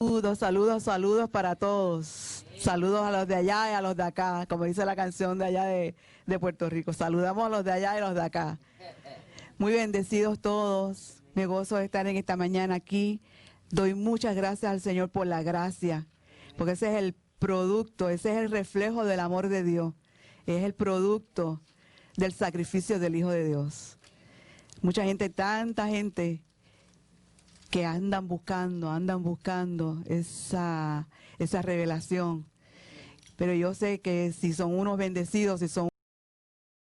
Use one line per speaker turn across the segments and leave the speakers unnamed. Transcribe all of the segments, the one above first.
Saludos, saludos, saludos para todos. Saludos a los de allá y a los de acá, como dice la canción de allá de Puerto Rico. Saludamos a los de allá y a los de acá. Muy bendecidos todos. Me gozo de estar en esta mañana aquí. Doy muchas gracias al Señor por la gracia, porque ese es el producto, ese es el reflejo del amor de Dios. Es el producto del sacrificio del Hijo de Dios. Mucha gente, tanta gente que andan buscando esa revelación. Pero yo sé que si son unos bendecidos,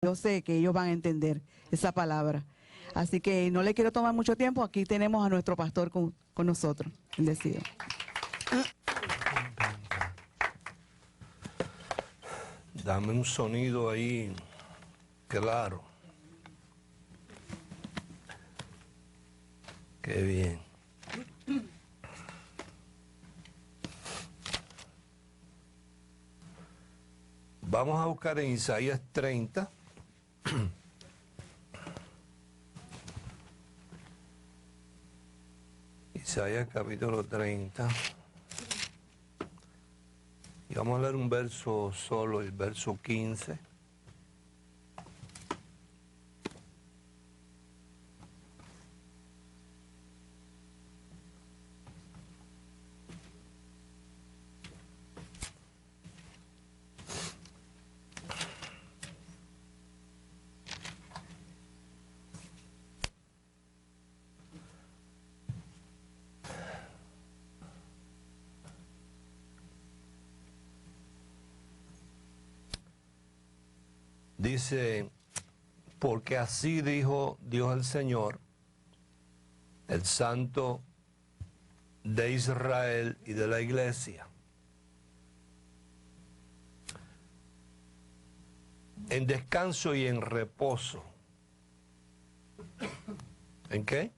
yo sé que ellos van a entender esa palabra. Así que no le quiero tomar mucho tiempo. Aquí tenemos a nuestro pastor con nosotros, bendecido.
Dame un sonido ahí, claro. Qué bien. Vamos a buscar en Isaías 30. Isaías capítulo 30. Y vamos a leer un verso solo, el verso 15. Dice, porque así dijo Dios el Señor, el Santo de Israel y de la Iglesia. En descanso y en reposo. ¿En qué?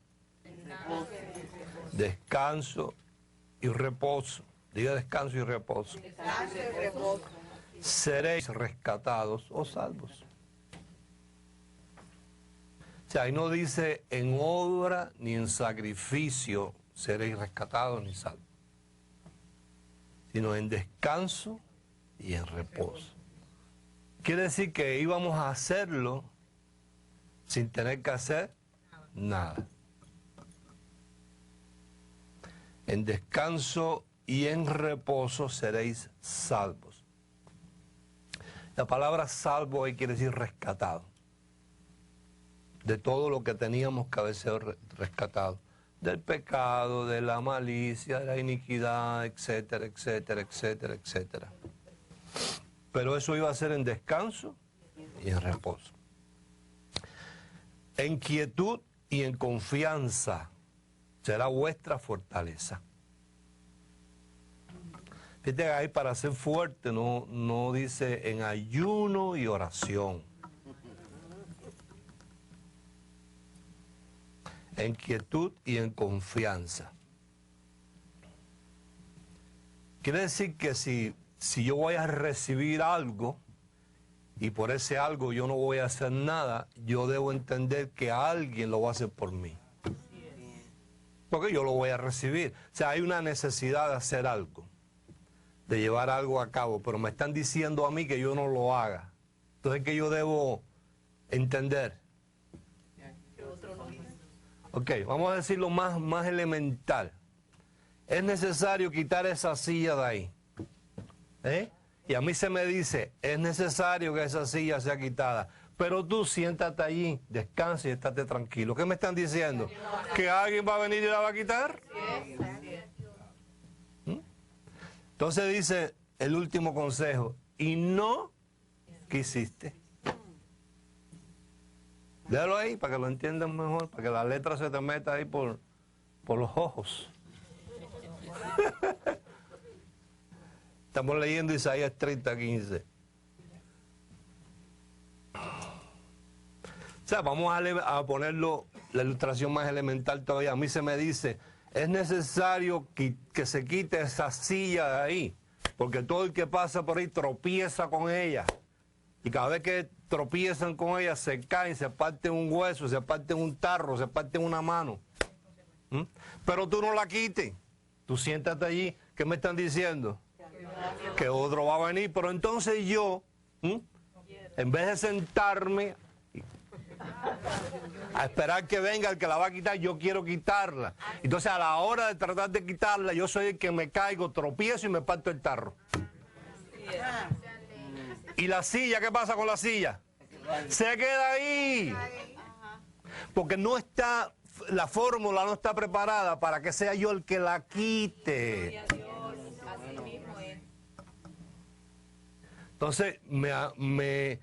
Descanso y reposo. Diga descanso y reposo.
Descanso y reposo.
Seréis rescatados o salvos. O sea, ahí no dice en obra ni en sacrificio seréis rescatados ni salvos, sino en descanso y en reposo. Quiere decir que íbamos a hacerlo sin tener que hacer nada. En descanso y en reposo seréis salvos. La palabra salvo ahí quiere decir rescatado. De todo lo que teníamos que haber sido rescatado. Del pecado, de la malicia, de la iniquidad, etcétera, etcétera, etcétera, etcétera. Pero eso iba a ser en descanso y en reposo. En quietud y en confianza será vuestra fortaleza. Fíjate, ahí para ser fuerte no dice en ayuno y oración. En quietud y en confianza. Quiere decir que si yo voy a recibir algo y por ese algo yo no voy a hacer nada, yo debo entender que alguien lo va a hacer por mí. Porque yo lo voy a recibir. O sea, hay una necesidad de hacer algo, de llevar algo a cabo, pero me están diciendo a mí que yo no lo haga. Entonces, ¿qué yo debo entender? Ok, vamos a decir lo más elemental. Es necesario quitar esa silla de ahí. Y a mí se me dice, es necesario que esa silla sea quitada. Pero tú siéntate allí, descansa y estate tranquilo. ¿Qué me están diciendo? ¿Que alguien va a venir y la va a quitar? Entonces dice el último consejo, y no quisiste. Déjalo ahí para que lo entiendan mejor, para que la letra se te meta ahí por los ojos. Estamos leyendo Isaías 30:15. O sea, vamos a ponerlo, la ilustración más elemental todavía. A mí se me dice, es necesario que se quite esa silla de ahí, porque todo el que pasa por ahí tropieza con ella. Y cada vez que tropiezan con ella, se caen, se parten un hueso, se parten un tarro, se parten una mano. Pero tú no la quites. tú siéntate allí. ¿Qué me están diciendo? Que otro va a venir, pero entonces yo, en vez de sentarme a esperar que venga el que la va a quitar, yo quiero quitarla. Entonces a la hora de tratar de quitarla, yo soy el que me caigo, tropiezo y me parto el tarro. ¿Y la silla? ¿Qué pasa con la silla? Se queda ahí. Porque no está, la fórmula no está preparada para que sea yo el que la quite. Entonces me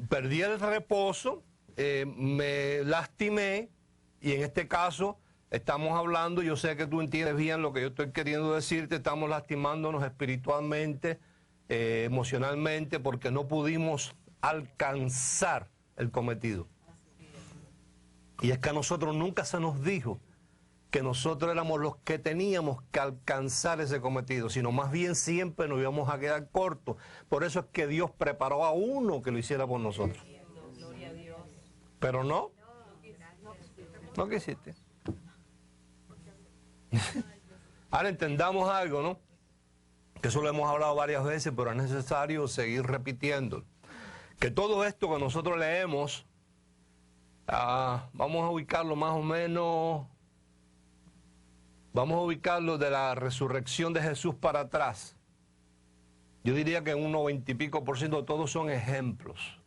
perdí el reposo, me lastimé, y en este caso estamos hablando, yo sé que tú entiendes bien lo que yo estoy queriendo decirte, estamos lastimándonos espiritualmente, emocionalmente, porque no pudimos alcanzar el cometido. Y es que a nosotros nunca se nos dijo que nosotros éramos los que teníamos que alcanzar ese cometido, sino más bien siempre nos íbamos a quedar cortos. Por eso es que Dios preparó a uno que lo hiciera por nosotros. Pero no quisiste. Ahora entendamos algo, ¿no? Que eso lo hemos hablado varias veces, pero es necesario seguir repitiendo. Que todo esto que nosotros leemos, vamos a ubicarlo más o menos, vamos a ubicarlo de la resurrección de Jesús para atrás. Yo diría que en un 90 y pico % todos son ejemplos.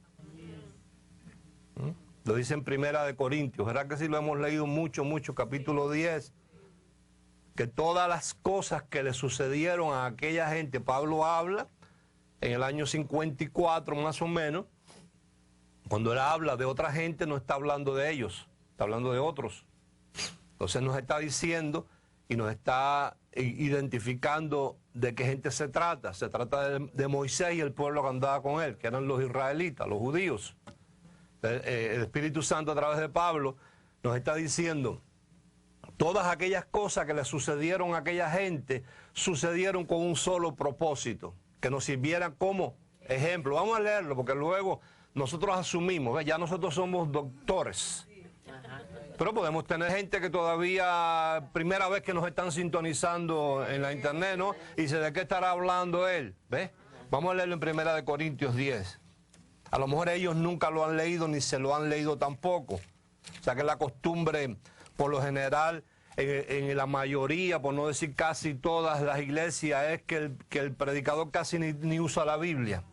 Lo dice en Primera de Corintios, ¿verdad que sí lo hemos leído mucho, capítulo 10? Que todas las cosas que le sucedieron a aquella gente, Pablo habla en el año 54 más o menos, cuando él habla de otra gente no está hablando de ellos, está hablando de otros. Entonces nos está diciendo y nos está identificando de qué gente se trata. Se trata de Moisés y el pueblo que andaba con él, que eran los israelitas, los judíos. El Espíritu Santo a través de Pablo nos está diciendo todas aquellas cosas que le sucedieron a aquella gente sucedieron con un solo propósito, que nos sirvieran como ejemplo. Vamos a leerlo porque luego nosotros asumimos, ¿ves? Ya nosotros somos doctores, pero podemos tener gente que todavía primera vez que nos están sintonizando en la internet, ¿no? Y dice, ¿de qué estará hablando él? ¿Ves? Vamos a leerlo en Primera de Corintios 10. A lo mejor ellos nunca lo han leído ni se lo han leído tampoco. O sea que la costumbre, por lo general, en la mayoría, por no decir casi todas las iglesias, es que el predicador casi ni usa la Biblia.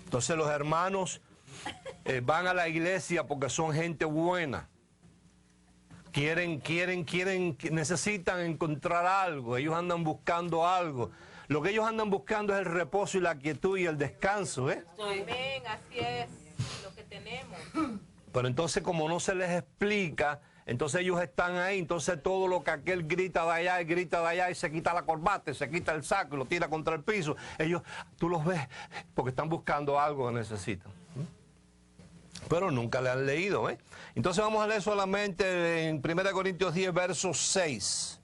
Entonces los hermanos van a la iglesia porque son gente buena. Necesitan encontrar algo. Ellos andan buscando algo. Lo que ellos andan buscando es el reposo y la quietud y el descanso, ¿eh?
Amén, así es lo que tenemos.
Pero entonces como no se les explica, entonces ellos están ahí, entonces todo lo que aquel grita de allá y grita de allá y se quita la corbata, se quita el saco y lo tira contra el piso. Ellos, tú los ves porque están buscando algo que necesitan. Pero nunca le han leído, ¿eh? Entonces vamos a leer solamente en 1 Corintios 10, verso 6.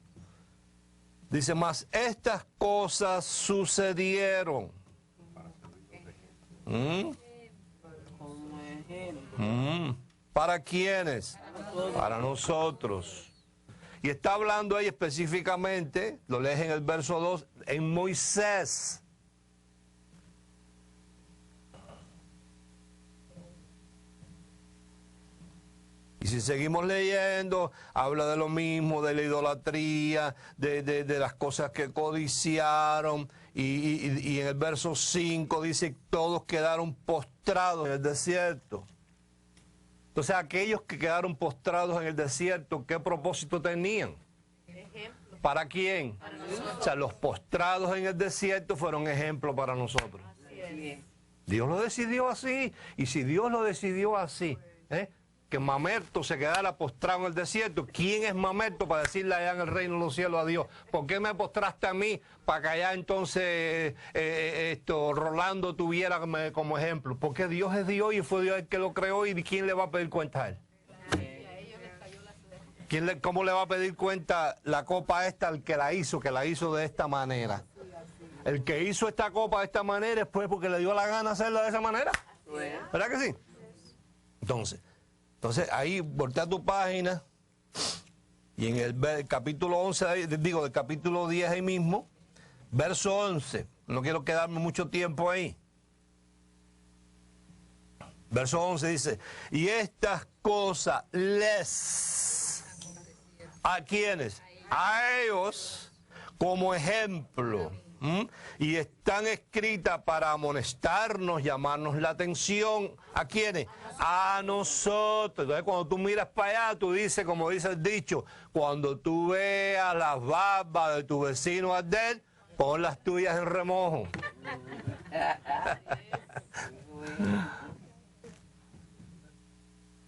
Dice, mas estas cosas sucedieron. ¿Para quiénes? Para nosotros. Y está hablando ahí específicamente, lo lees en el verso 2, en Moisés. Y si seguimos leyendo, habla de lo mismo, de la idolatría, de las cosas que codiciaron. Y en el verso 5 dice, todos quedaron postrados en el desierto. Entonces, aquellos que quedaron postrados en el desierto, ¿qué propósito tenían?
Ejemplo.
¿Para quién?
Para nosotros.
O sea, los postrados en el desierto fueron ejemplo para nosotros.
Así es.
Dios lo decidió así. Y si Dios lo decidió así, que Mamerto se quedara postrado en el desierto, ¿quién es Mamerto para decirle allá en el reino de los cielos a Dios? ¿Por qué me postraste a mí para que allá entonces Rolando tuviera como ejemplo? Porque Dios es Dios y fue Dios el que lo creó, y ¿quién le va a pedir cuenta a él? ¿Cómo le va a pedir cuenta la copa esta al que la hizo de esta manera? El que hizo esta copa de esta manera es pues porque le dio la gana hacerla de esa manera. ¿Verdad que sí? Entonces ahí voltea tu página Y en el capítulo 11, digo, del capítulo 10 ahí mismo, verso 11, no quiero quedarme mucho tiempo ahí. Verso 11 dice, y estas cosas ¿a quiénes? A ellos como ejemplo. Y están escritas para amonestarnos, llamarnos la atención. ¿A quiénes? A nosotros. Entonces cuando tú miras para allá, tú dices, como dice el dicho, cuando tú veas las barbas de tu vecino arder, pon las tuyas en remojo.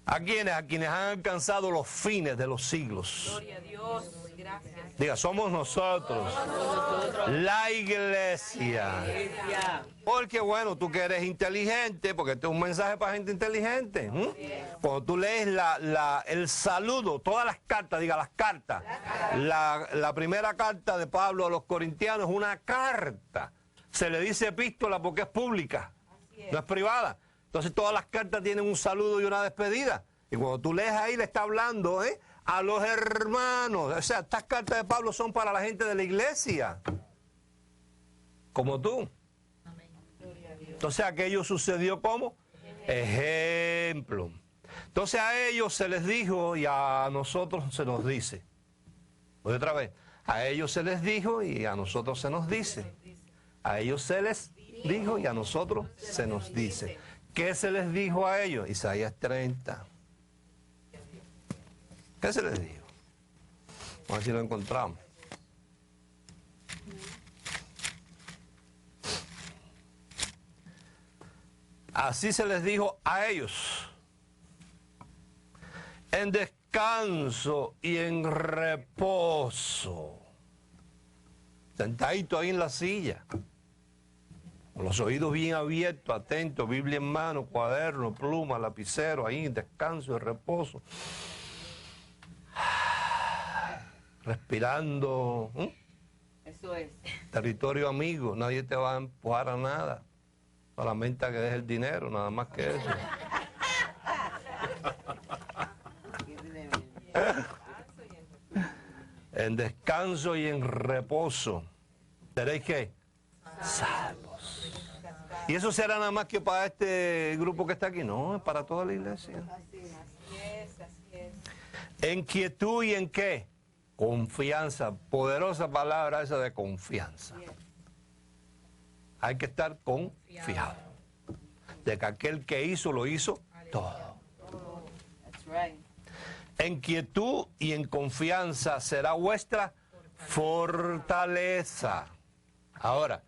¿A quiénes? A quienes han alcanzado los fines de los siglos.
Gloria a Dios. Gracias.
Diga, somos nosotros, la iglesia. Porque bueno, tú que eres inteligente, porque este es un mensaje para gente inteligente. Cuando tú lees el saludo, todas las cartas, diga las cartas. La primera carta de Pablo a los corintianos es una carta. Se le dice epístola porque es pública, no es privada. Entonces todas las cartas tienen un saludo y una despedida. Y cuando tú lees ahí le está hablando, a los hermanos. O sea, estas cartas de Pablo son para la gente de la iglesia. Como tú. Entonces aquello sucedió como ejemplo. Entonces a ellos se les dijo y a nosotros se nos dice. Voy otra vez. A ellos se les dijo y a nosotros se nos dice. A ellos se les dijo y a nosotros se nos dice. ¿Qué se les dijo a ellos? Isaías 30. ¿Qué se les dijo? Vamos a ver si lo encontramos. Así se les dijo a ellos. En descanso y en reposo. Sentadito ahí en la silla. Con los oídos bien abiertos, atentos, Biblia en mano, cuaderno, pluma, lapicero, ahí en descanso y reposo. Respirando.
Eso es.
Territorio amigo, nadie te va a empujar a nada. Solamente a que dejes el dinero, nada más que eso. En descanso y en reposo. ¿Seréis qué? Salvos. ¿Y eso será nada más que para este grupo que está aquí? No, es para toda la iglesia.
Así es, así es.
¿En quietud y en qué? Confianza. Poderosa palabra esa de confianza. Hay que estar confiado de que aquel que hizo, lo hizo todo.
That's right.
En quietud y en confianza será vuestra fortaleza. Ahora,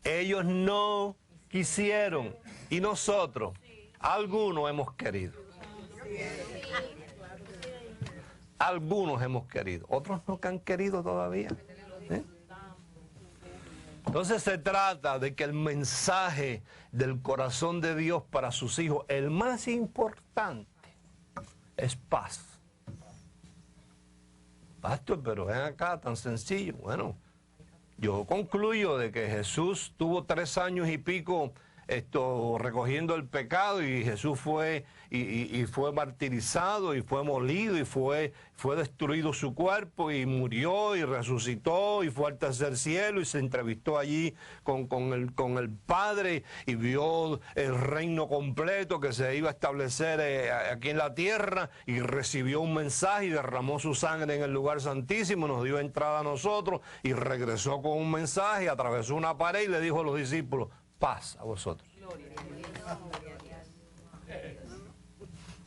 ellos no quisieron y nosotros, algunos hemos querido. Algunos hemos querido, otros no que han querido todavía. Entonces se trata de que el mensaje del corazón de Dios para sus hijos, el más importante, es paz. Pastor, pero ven acá, tan sencillo. Bueno, yo concluyo de que Jesús tuvo 3 años y pico recogiendo el pecado, y Jesús fue y fue martirizado y fue molido y fue destruido su cuerpo y murió y resucitó y fue al tercer cielo y se entrevistó allí con el Padre y vio el reino completo que se iba a establecer aquí en la tierra, y recibió un mensaje y derramó su sangre en el lugar santísimo, nos dio entrada a nosotros y regresó con un mensaje, atravesó una pared y le dijo a los discípulos: paz a vosotros.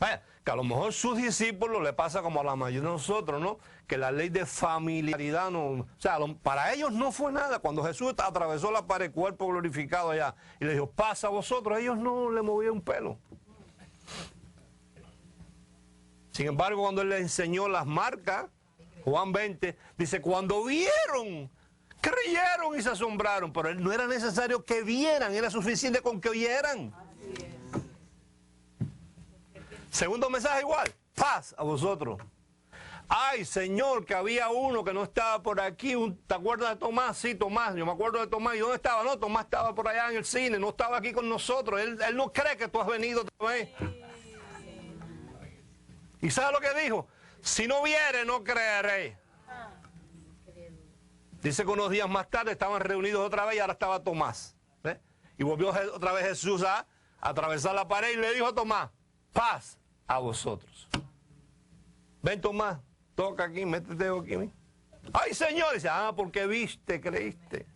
Vaya, que a lo mejor sus discípulos le pasa como a la mayoría de nosotros, ¿no? Que la ley de familiaridad no... O sea, para ellos no fue nada. Cuando Jesús atravesó la pared, cuerpo glorificado allá, y le dijo: paz a vosotros, ellos no le movían un pelo. Sin embargo, cuando él les enseñó las marcas, Juan 20, dice: cuando vieron, creyeron y se asombraron, pero no era necesario que vieran, era suficiente con que oyeran. Segundo mensaje igual: paz a vosotros. Ay, Señor, que había uno que no estaba por aquí. ¿Te acuerdas de Tomás? Sí, Tomás, yo me acuerdo de Tomás. ¿Y dónde estaba? No, Tomás estaba por allá en el cine, no estaba aquí con nosotros. Él no cree que tú has venido otra vez. ¿Y sabes lo que dijo? Si no viere, no creeré. Dice que unos días más tarde estaban reunidos otra vez y ahora estaba Tomás. ¿Ve? Y volvió otra vez Jesús a atravesar la pared y le dijo a Tomás, paz a vosotros. Ven Tomás, toca aquí, métete aquí. Ay Señor, dice, porque viste, creíste.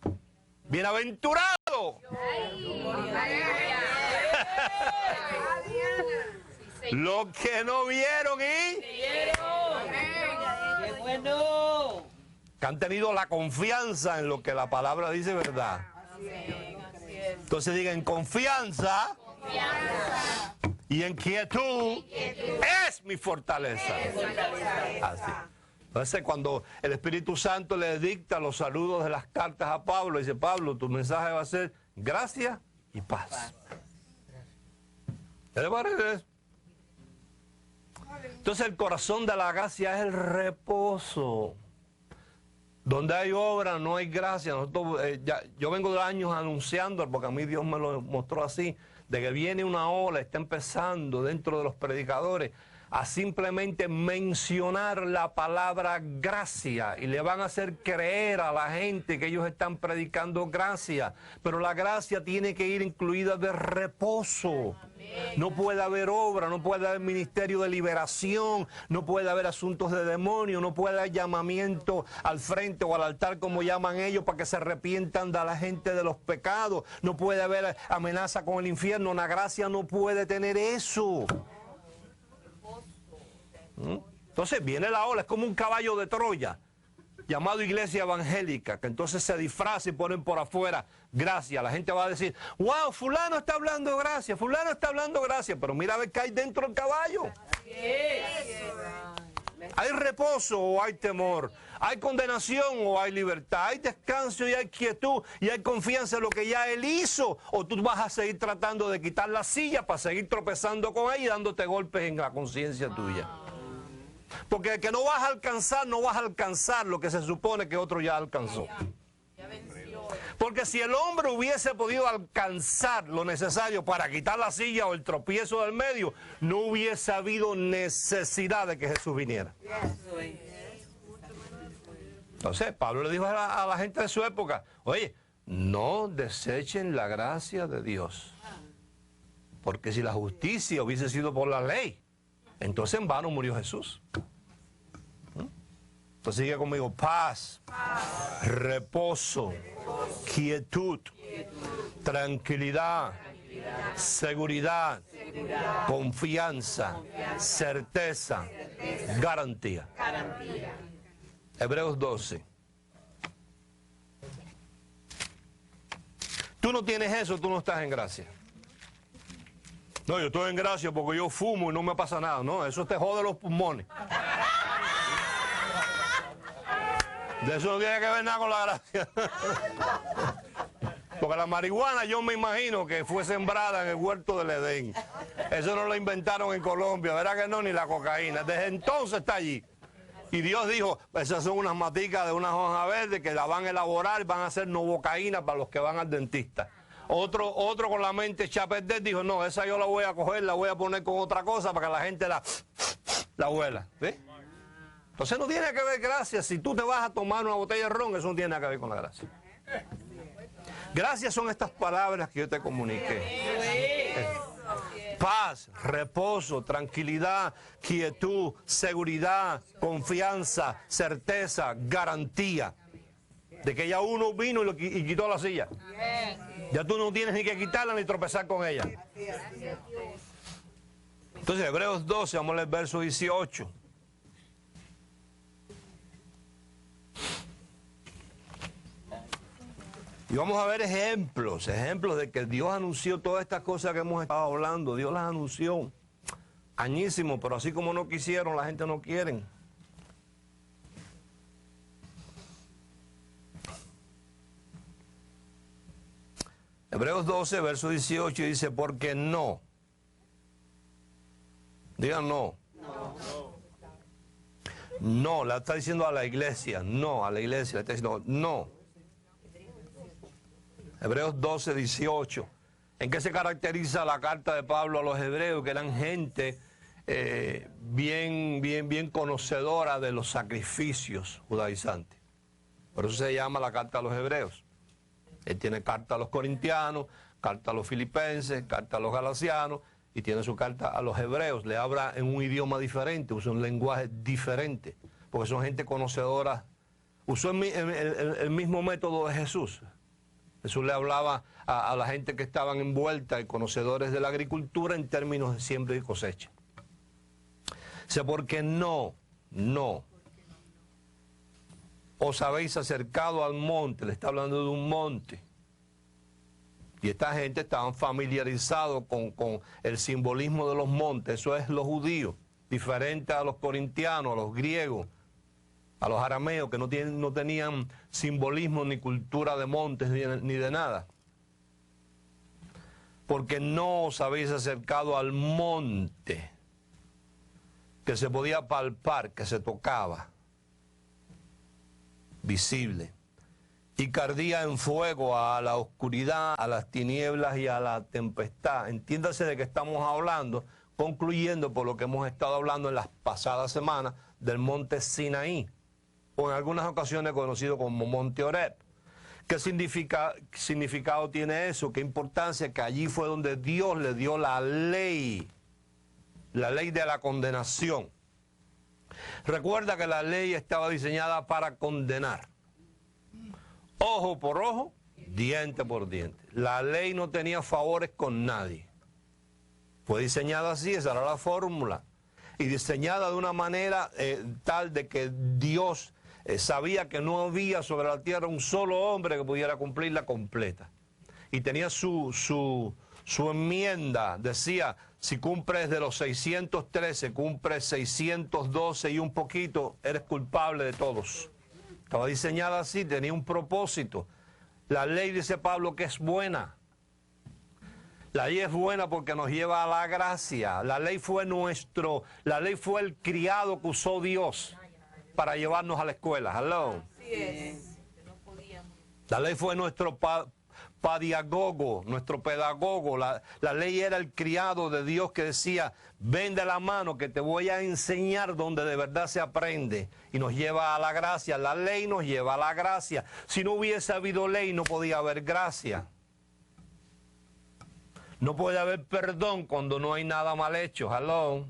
Bienaventurado. Los que no vieron y
¡Qué bueno!
que han tenido la confianza en lo que la palabra dice, ¿verdad? Entonces digan, confianza y en quietud es mi fortaleza. Así. Entonces cuando el Espíritu Santo le dicta los saludos de las cartas a Pablo, dice, Pablo, tu mensaje va a ser gracia y paz. ¿Qué le parece eso? Entonces el corazón de la gracia es el reposo. Donde hay obra no hay gracia. Nosotros, yo vengo de años anunciando, porque a mí Dios me lo mostró así, de que viene una ola, está empezando dentro de los predicadores a simplemente mencionar la palabra gracia y le van a hacer creer a la gente que ellos están predicando gracia, pero la gracia tiene que ir incluida de reposo. No puede haber obra, no puede haber ministerio de liberación, no puede haber asuntos de demonio, no puede haber llamamiento al frente o al altar como llaman ellos para que se arrepientan de la gente de los pecados, no puede haber amenaza con el infierno. La gracia no puede tener eso. Entonces viene la ola, es como un caballo de Troya llamado iglesia evangélica, que entonces se disfraza y ponen por afuera gracia. La gente va a decir, wow, fulano está hablando gracia, fulano está hablando gracia, pero mira a ver qué hay dentro del caballo. Hay reposo o hay temor, hay condenación o hay libertad, hay descanso y hay quietud y hay confianza en lo que ya él hizo, o tú vas a seguir tratando de quitar la silla para seguir tropezando con ella y dándote golpes en la conciencia tuya. Porque el que no vas a alcanzar, no vas a alcanzar lo que se supone que otro ya alcanzó. Porque si el hombre hubiese podido alcanzar lo necesario para quitar la silla o el tropiezo del medio, no hubiese habido necesidad de que Jesús viniera. Entonces Pablo le dijo a la gente de su época, oye, no desechen la gracia de Dios. Porque si la justicia hubiese sido por la ley, entonces en vano murió Jesús. Entonces sigue conmigo, paz, reposo, quietud, tranquilidad, seguridad, confianza, certeza, garantía. Hebreos 12. Tú no tienes eso, tú no estás en gracia. No, yo estoy en gracia porque yo fumo y no me pasa nada. No, eso te jode los pulmones. De eso no tiene que ver nada con la gracia. Porque la marihuana yo me imagino que fue sembrada en el huerto del Edén. Eso no lo inventaron en Colombia, ¿verdad que no? Ni la cocaína. Desde entonces está allí. Y Dios dijo, esas son unas maticas de unas hojas verdes que la van a elaborar, van a hacer novocaína para los que van al dentista. Otro con la mente echa a perder dijo, no, esa yo la voy a coger, la voy a poner con otra cosa para que la gente la huela. ¿Ves? Entonces no tiene que ver gracia. Si tú te vas a tomar una botella de ron, eso no tiene nada que ver con la gracia. Gracias son estas palabras que yo te comuniqué. Paz, reposo, tranquilidad, quietud, seguridad, confianza, certeza, garantía. De que ya uno vino y quitó la silla. Ya tú no tienes ni que quitarla ni tropezar con ella. Entonces, Hebreos 12, vamos a leer el verso 18. Y vamos a ver ejemplos de que Dios anunció todas estas cosas que hemos estado hablando. Dios las anunció. Añísimo, pero así como no quisieron, la gente no quiere. Hebreos 12, verso 18 dice, porque no. Digan no. No, la está diciendo a la iglesia. No, a la iglesia le está diciendo no. Hebreos 12, 18. ¿En qué se caracteriza la carta de Pablo a los hebreos? Que eran gente bien conocedora de los sacrificios judaizantes. Por eso se llama la carta a los hebreos. Él tiene carta a los corintianos, carta a los filipenses, carta a los galasianos y tiene su carta a los hebreos. Le habla en un idioma diferente, usa un lenguaje diferente, porque son gente conocedora. Usó el mismo método de Jesús. Jesús le hablaba a la gente que estaban envuelta y conocedores de la agricultura en términos de siembra y cosecha. O sea, porque no os habéis acercado al monte, le está hablando de un monte. Y esta gente estaban familiarizados con el simbolismo de los montes, eso es los judíos, diferente a los corintianos, a los griegos, a los arameos, que no tenían simbolismo ni cultura de montes ni de nada. Porque no os habéis acercado al monte, que se podía palpar, que se tocaba, visible, y que ardía en fuego a la oscuridad, a las tinieblas y a la tempestad. Entiéndase de qué estamos hablando, concluyendo por lo que hemos estado hablando en las pasadas semanas del monte Sinaí, o en algunas ocasiones conocido como Monte Horeb. ¿Qué significado tiene eso? ¿Qué importancia? Que allí fue donde Dios le dio la ley de la condenación. Recuerda que la ley estaba diseñada para condenar. Ojo por ojo, diente por diente. La ley no tenía favores con nadie. Fue diseñada así, esa era la fórmula. Y diseñada de una manera tal de que Dios sabía que no había sobre la tierra un solo hombre que pudiera cumplirla completa. Y tenía su enmienda, decía, si cumples de los 613, cumples 612 y un poquito, eres culpable de todos. Estaba diseñada así, tenía un propósito. La ley, dice Pablo, que es buena. La ley es buena porque nos lleva a la gracia. La ley fue el criado que usó Dios para llevarnos a la escuela. Hello.
Así es. No podíamos.
La ley fue nuestro padiagogo, nuestro pedagogo. La ley era el criado de Dios que decía, ven de la mano que te voy a enseñar donde de verdad se aprende. Y nos lleva a la gracia. La ley nos lleva a la gracia. Si no hubiese habido ley, no podía haber gracia. No puede haber perdón cuando no hay nada mal hecho. Hello.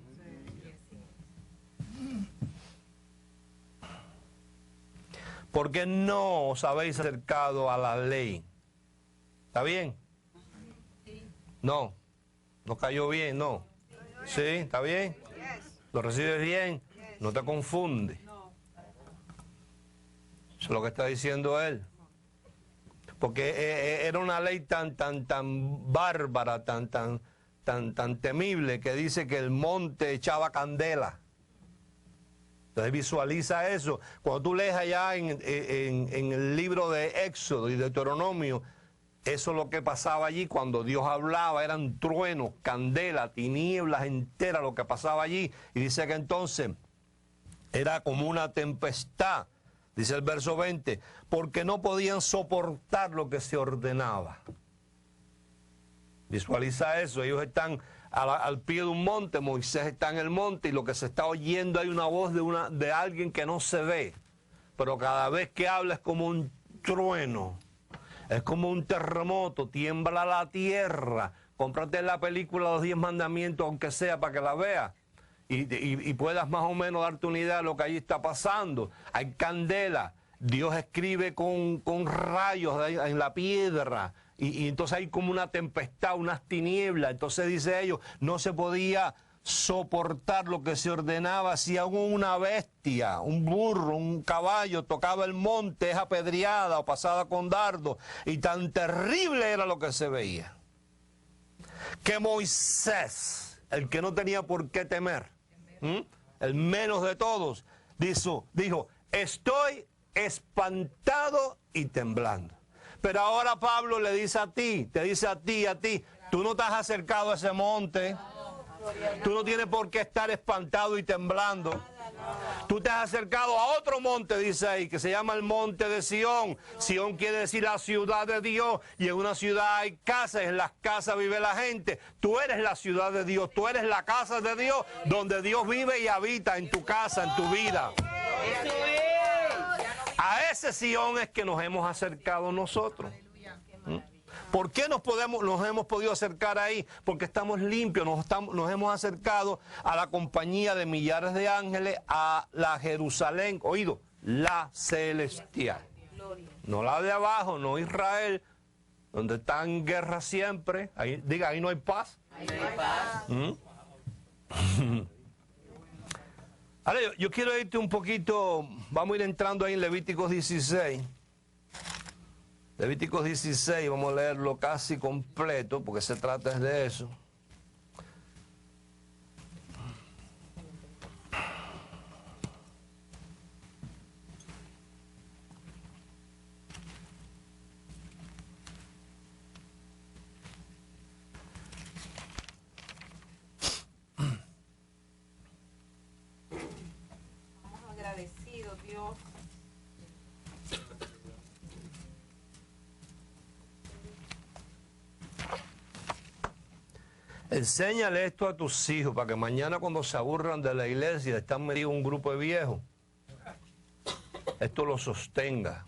Porque no os habéis acercado a la ley. ¿Está bien? No. ¿No cayó bien? No. ¿Sí? ¿Está bien? ¿Lo recibes bien? No te confunde. Eso es lo que está diciendo él. Porque era una ley tan bárbara, tan temible, que dice que el monte echaba candela. Entonces visualiza eso. Cuando tú lees allá en el libro de Éxodo y Deuteronomio, eso es lo que pasaba allí cuando Dios hablaba, eran truenos, candela, tinieblas enteras lo que pasaba allí. Y dice que entonces era como una tempestad, dice el verso 20, porque no podían soportar lo que se ordenaba. Visualiza eso, ellos están al pie de un monte, Moisés está en el monte y lo que se está oyendo hay una voz de alguien que no se ve, pero cada vez que habla es como un trueno, es como un terremoto, tiembla la tierra. Cómprate la película Los 10 Mandamientos, aunque sea para que la veas y puedas más o menos darte una idea de lo que allí está pasando. Hay candela, Dios escribe con rayos en la piedra. Y entonces hay como una tempestad, unas tinieblas. Entonces dice ellos, no se podía soportar lo que se ordenaba. Si aún una bestia, un burro, un caballo tocaba el monte, es apedreada o pasada con dardo. Y tan terrible era lo que se veía, que Moisés, el que no tenía por qué temer, el menos de todos, dijo, estoy espantado y temblando. Pero ahora Pablo le dice a ti, te dice a ti, tú no te has acercado a ese monte, tú no tienes por qué estar espantado y temblando. Tú te has acercado a otro monte, dice ahí, que se llama el monte de Sión. Sión quiere decir la ciudad de Dios, y en una ciudad hay casas, en las casas vive la gente. Tú eres la ciudad de Dios, tú eres la casa de Dios, donde Dios vive y habita en tu casa, en tu vida. A ese Sión es que nos hemos acercado nosotros. ¿Por qué nos hemos podido acercar ahí? Porque estamos limpios, nos hemos acercado a la compañía de millares de ángeles, a la Jerusalén, oído, la celestial. No la de abajo, no Israel, donde está en guerra siempre. Ahí, diga, ahí no hay paz.
Ahí no hay paz.
Ahora yo quiero irte un poquito, vamos a ir entrando ahí en Levíticos 16. Levíticos 16, vamos a leerlo casi completo, porque se trata de eso.
Estamos agradecidos, Dios.
Enséñale esto a tus hijos para que mañana cuando se aburran de la iglesia están metidos un grupo de viejos. Esto lo sostenga.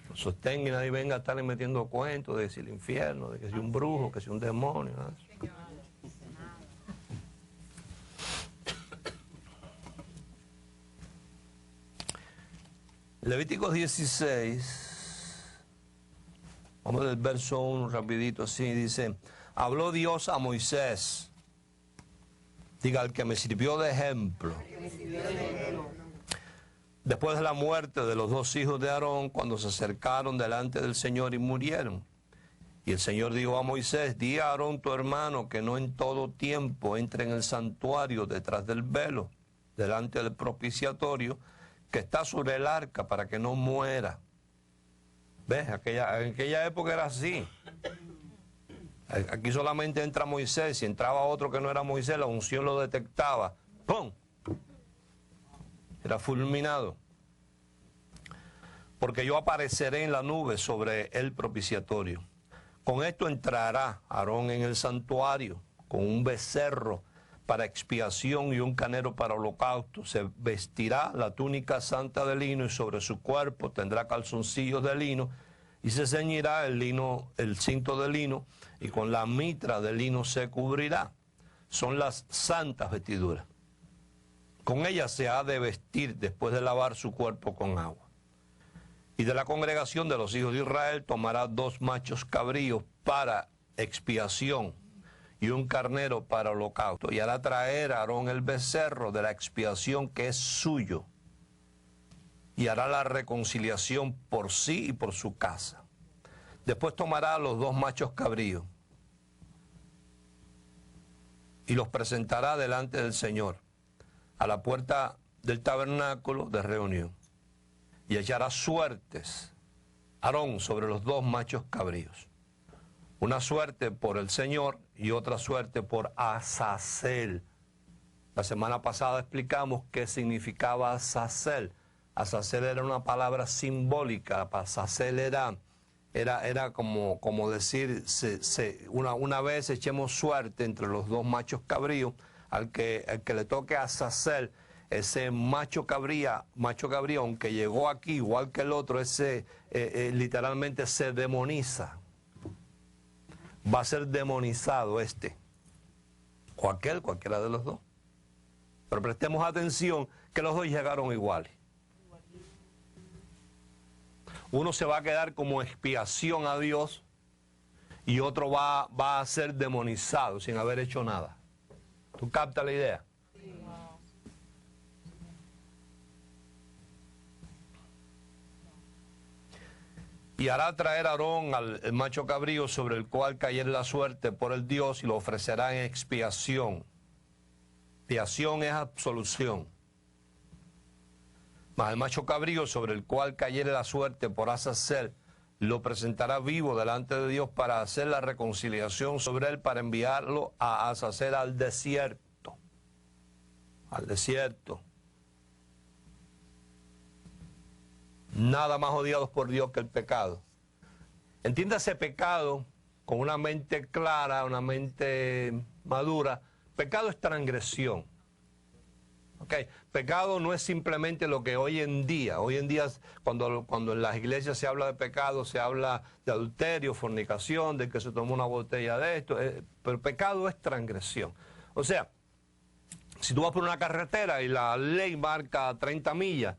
Lo sostenga y nadie venga a estarle metiendo cuentos de que si el infierno, de que si un brujo, que si un demonio. Nada de eso. Levíticos 16, vamos del verso 1 rapidito así, dice: habló Dios a Moisés, diga, al que me sirvió de ejemplo, después de la muerte de los dos hijos de Aarón, cuando se acercaron delante del Señor y murieron. Y el Señor dijo a Moisés: di a Aarón tu hermano que no en todo tiempo entre en el santuario detrás del velo, delante del propiciatorio, que está sobre el arca, para que no muera. ¿Ves? En aquella época era así. Aquí solamente entra Moisés. Si entraba otro que no era Moisés, la unción lo detectaba. ¡Pum! Era fulminado. Porque yo apareceré en la nube sobre el propiciatorio. Con esto entrará Aarón en el santuario, con un becerro para expiación y un carnero para holocausto. Se vestirá la túnica santa de lino, y sobre su cuerpo tendrá calzoncillos de lino, y se ceñirá el cinto de lino, y con la mitra de lino se cubrirá. Son las santas vestiduras. Con ellas se ha de vestir después de lavar su cuerpo con agua. Y de la congregación de los hijos de Israel tomará 2 machos cabríos para expiación y un carnero para holocausto. Y hará traer a Aarón el becerro de la expiación que es suyo, y hará la reconciliación por sí y por su casa. Después tomará los 2 machos cabríos y los presentará delante del Señor a la puerta del tabernáculo de reunión, y echará suertes Aarón sobre los 2 machos cabríos, una suerte por el Señor y otra suerte por Azazel. La semana pasada explicamos qué significaba Azazel. Azazel era una palabra simbólica. Azazel era como decir, una vez echemos suerte entre los 2 machos cabríos. Al que le toque a Azazel, ese macho cabrío, aunque llegó aquí igual que el otro, literalmente se demoniza. Va a ser demonizado cualquiera de los 2. Pero prestemos atención que los 2 llegaron iguales. Uno se va a quedar como expiación a Dios, y otro va a ser demonizado sin haber hecho nada. ¿Tú captas la idea? Y hará traer a Aarón al macho cabrío sobre el cual cayere la suerte por el Dios, y lo ofrecerá en expiación. Expiación es absolución. Mas el macho cabrío sobre el cual cayere la suerte por Azazel, lo presentará vivo delante de Dios para hacer la reconciliación sobre él, para enviarlo a Azazel al desierto. Al desierto. nada más odiados por Dios que el pecado. Entiéndase pecado con una mente clara, una mente madura. Pecado es transgresión. Okay. Pecado no es simplemente lo que hoy en día, cuando en las iglesias se habla de pecado, se habla de adulterio, fornicación, de que se tomó una botella de esto, pero pecado es transgresión. O sea, si tú vas por una carretera y la ley marca 30 millas,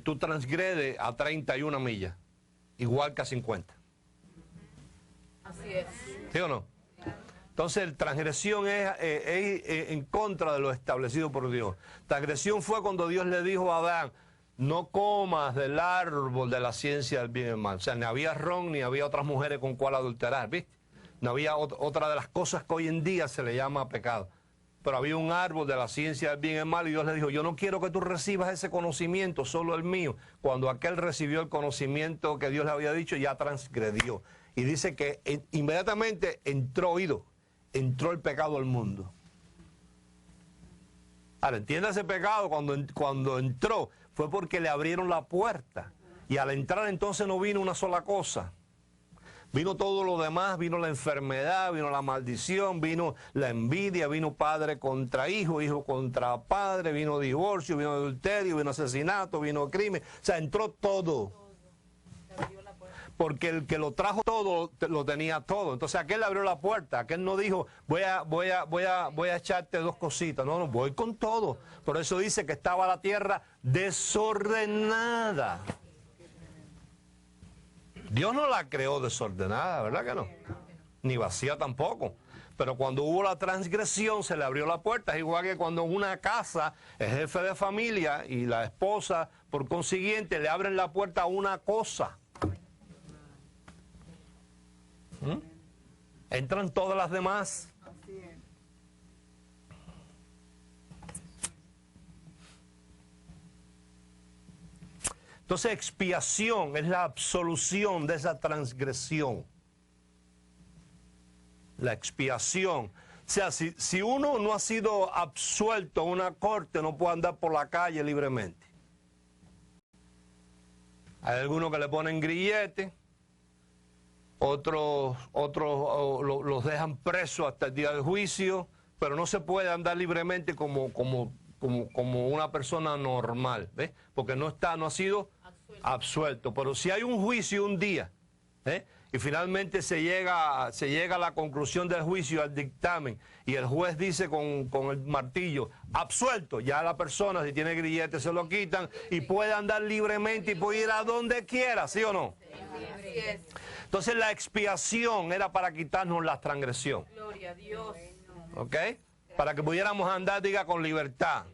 tú transgredes a 31 millas, igual que a 50.
Así es.
¿Sí o no? Entonces, transgresión es en contra de lo establecido por Dios. Transgresión fue cuando Dios le dijo a Adán, no comas del árbol de la ciencia del bien y el mal. O sea, ni había ron, ni había otras mujeres con cuál adulterar, ¿viste? No había otra de las cosas que hoy en día se le llama pecado. Pero había un árbol de la ciencia del bien y el mal, y Dios le dijo, yo no quiero que tú recibas ese conocimiento, solo el mío. Cuando aquel recibió el conocimiento que Dios le había dicho, ya transgredió. Y dice que inmediatamente entró el pecado al mundo. Ahora, entienda ese pecado, cuando entró, fue porque le abrieron la puerta. Y al entrar entonces no vino una sola cosa. Vino todo lo demás, vino la enfermedad, vino la maldición, vino la envidia, vino padre contra hijo, hijo contra padre, vino divorcio, vino adulterio, vino asesinato, vino crimen. O sea, entró todo. Porque el que lo trajo todo, lo tenía todo. Entonces aquel le abrió la puerta. Aquel no dijo, voy a echarte dos cositas. No, voy con todo. Por eso dice que estaba la tierra desordenada. Dios no la creó desordenada, ¿verdad que no? Ni vacía tampoco. Pero cuando hubo la transgresión se le abrió la puerta. Es igual que cuando en una casa el jefe de familia y la esposa, por consiguiente, le abren la puerta a una cosa. Entran todas las demás. Entonces, expiación es la absolución de esa transgresión. La expiación. O sea, si uno no ha sido absuelto en una corte, no puede andar por la calle libremente. Hay algunos que le ponen grillete. Otros los dejan presos hasta el día del juicio, pero no se puede andar libremente como una persona normal, ¿ves? Porque no ha sido absuelto. Pero si hay un juicio un día, y finalmente se llega a la conclusión del juicio, al dictamen, y el juez dice con el martillo, absuelto, ya la persona, si tiene grillete, se lo quitan y puede andar libremente y puede ir a donde quiera, ¿sí o no?
Así es.
Entonces la expiación era para quitarnos la transgresión.
Gloria a Dios.
¿Ok? Para que pudiéramos andar, diga, con libertad.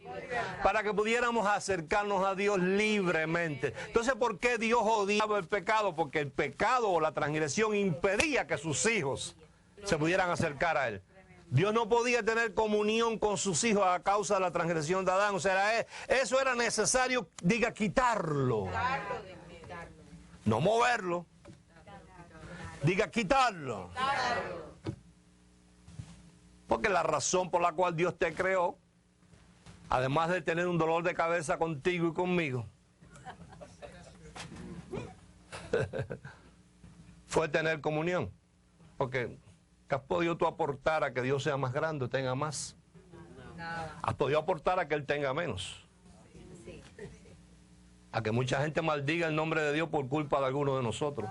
Para que pudiéramos acercarnos a Dios libremente. Entonces, ¿por qué Dios odiaba el pecado? Porque el pecado o la transgresión impedía que sus hijos se pudieran acercar a Él. Dios no podía tener comunión con sus hijos a causa de la transgresión de Adán. O sea, eso era necesario, diga, quitarlo. No moverlo. Diga, quitarlo. Porque la razón por la cual Dios te creó, además de tener un dolor de cabeza contigo y conmigo, fue tener comunión. Porque ¿qué has podido tú aportar a que Dios sea más grande o tenga más? Has podido aportar a que Él tenga menos. A que mucha gente maldiga el nombre de Dios por culpa de alguno de nosotros.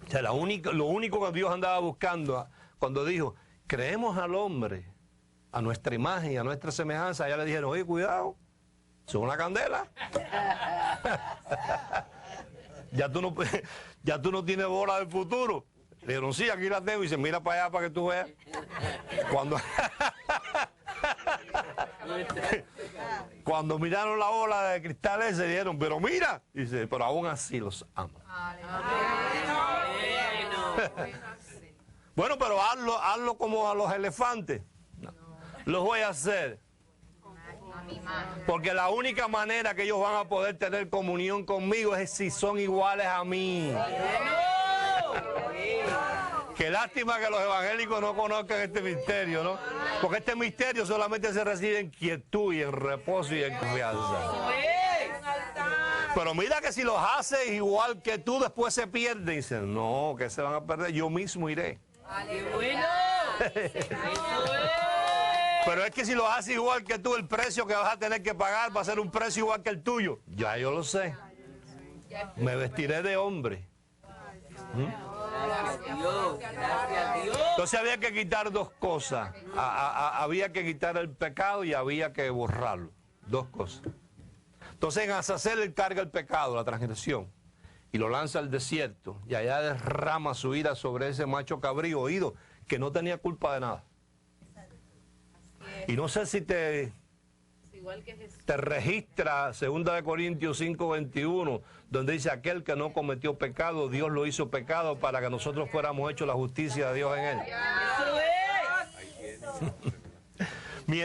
O sea, lo único que Dios andaba buscando cuando dijo, creemos al hombre a nuestra imagen y a nuestra semejanza, ya le dijeron, oye, cuidado, son una candela. ya tú no tienes bola del futuro. Le dijeron, sí, aquí la tengo. Y dice, mira para allá para que tú veas. Cuando miraron la bola de cristales, se dijeron, pero mira. Y dice, pero aún así los amo. Bueno, pero hazlo como a los elefantes. No. Los voy a hacer. Porque la única manera que ellos van a poder tener comunión conmigo es si son iguales a mí. Qué lástima que los evangélicos no conozcan este misterio, ¿no? Porque este misterio solamente se recibe en quietud y en reposo y en confianza. Pero mira que si los haces igual que tú, después se pierden. Y dicen, no, que se van a perder, yo mismo iré. Pero es que si los haces igual que tú, el precio que vas a tener que pagar va a ser un precio igual que el tuyo. Ya yo lo sé. Me vestiré de hombre.
Gracias a Dios. Gracias a Dios.
Entonces había que quitar dos cosas. Había que quitar el pecado y había que borrarlo. Dos cosas. Entonces en Azazel él carga el pecado, la transgresión, y lo lanza al desierto. Y allá derrama su ira sobre ese macho cabrío oído que no tenía culpa de nada. Y no sé si te registra 2 Corintios 5:21, donde dice aquel que no cometió pecado, Dios lo hizo pecado para que nosotros fuéramos hechos la justicia de Dios en él.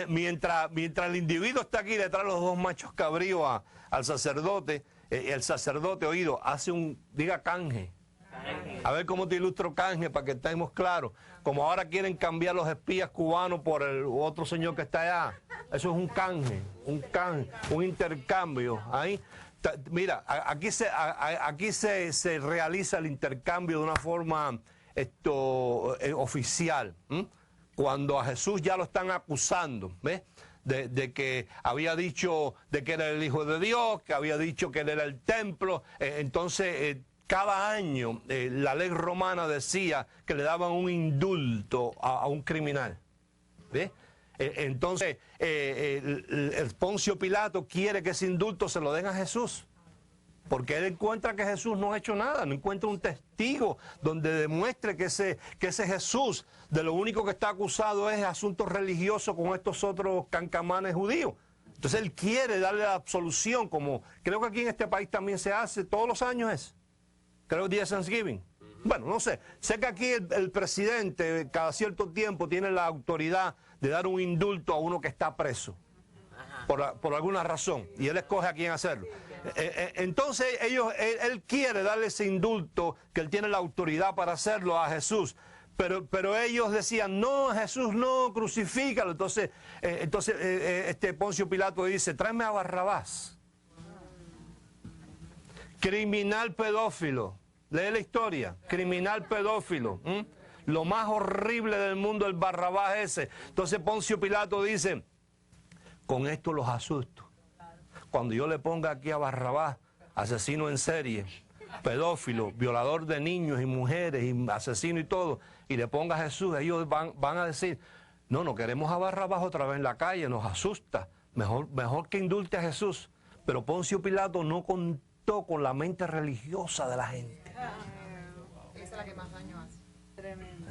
Mientras el individuo está aquí detrás de los dos machos cabríos al sacerdote, el sacerdote oído hace diga canje. A ver cómo te ilustro canje para que estemos claros. Como ahora quieren cambiar los espías cubanos por el otro señor que está allá. Eso es un canje, un intercambio. Ahí, mira, aquí se realiza el intercambio de una forma oficial. Cuando a Jesús ya lo están acusando, ¿ves? De que había dicho de que era el Hijo de Dios, que había dicho que él era el templo. Entonces, cada año la ley romana decía que le daban un indulto a un criminal. ¿Ves? Entonces, el Poncio Pilato quiere que ese indulto se lo den a Jesús. Porque él encuentra que Jesús no ha hecho nada, no encuentra un testigo donde demuestre que ese Jesús de lo único que está acusado es asuntos religiosos con estos otros cancamanes judíos. Entonces él quiere darle la absolución, como creo que aquí en este país también se hace, todos los años creo día de Thanksgiving. Bueno, no sé, sé que aquí el presidente cada cierto tiempo tiene la autoridad de dar un indulto a uno que está preso, por alguna razón, y él escoge a quién hacerlo. Entonces él quiere darle ese indulto, que él tiene la autoridad para hacerlo a Jesús, pero ellos decían, no, Jesús no, crucifícalo. Entonces Poncio Pilato dice, tráeme a Barrabás, criminal pedófilo. Lee la historia, criminal pedófilo. Lo más horrible del mundo, el Barrabás ese. Entonces Poncio Pilato dice, con esto los asusto. Cuando yo le ponga aquí a Barrabás, asesino en serie, pedófilo, violador de niños y mujeres, y asesino y todo, y le ponga a Jesús, ellos van a decir, no queremos a Barrabás otra vez en la calle, nos asusta, mejor que indulte a Jesús. Pero Poncio Pilato no contó con la mente religiosa de la gente.
Esa es la que más daño hace.
Tremendo.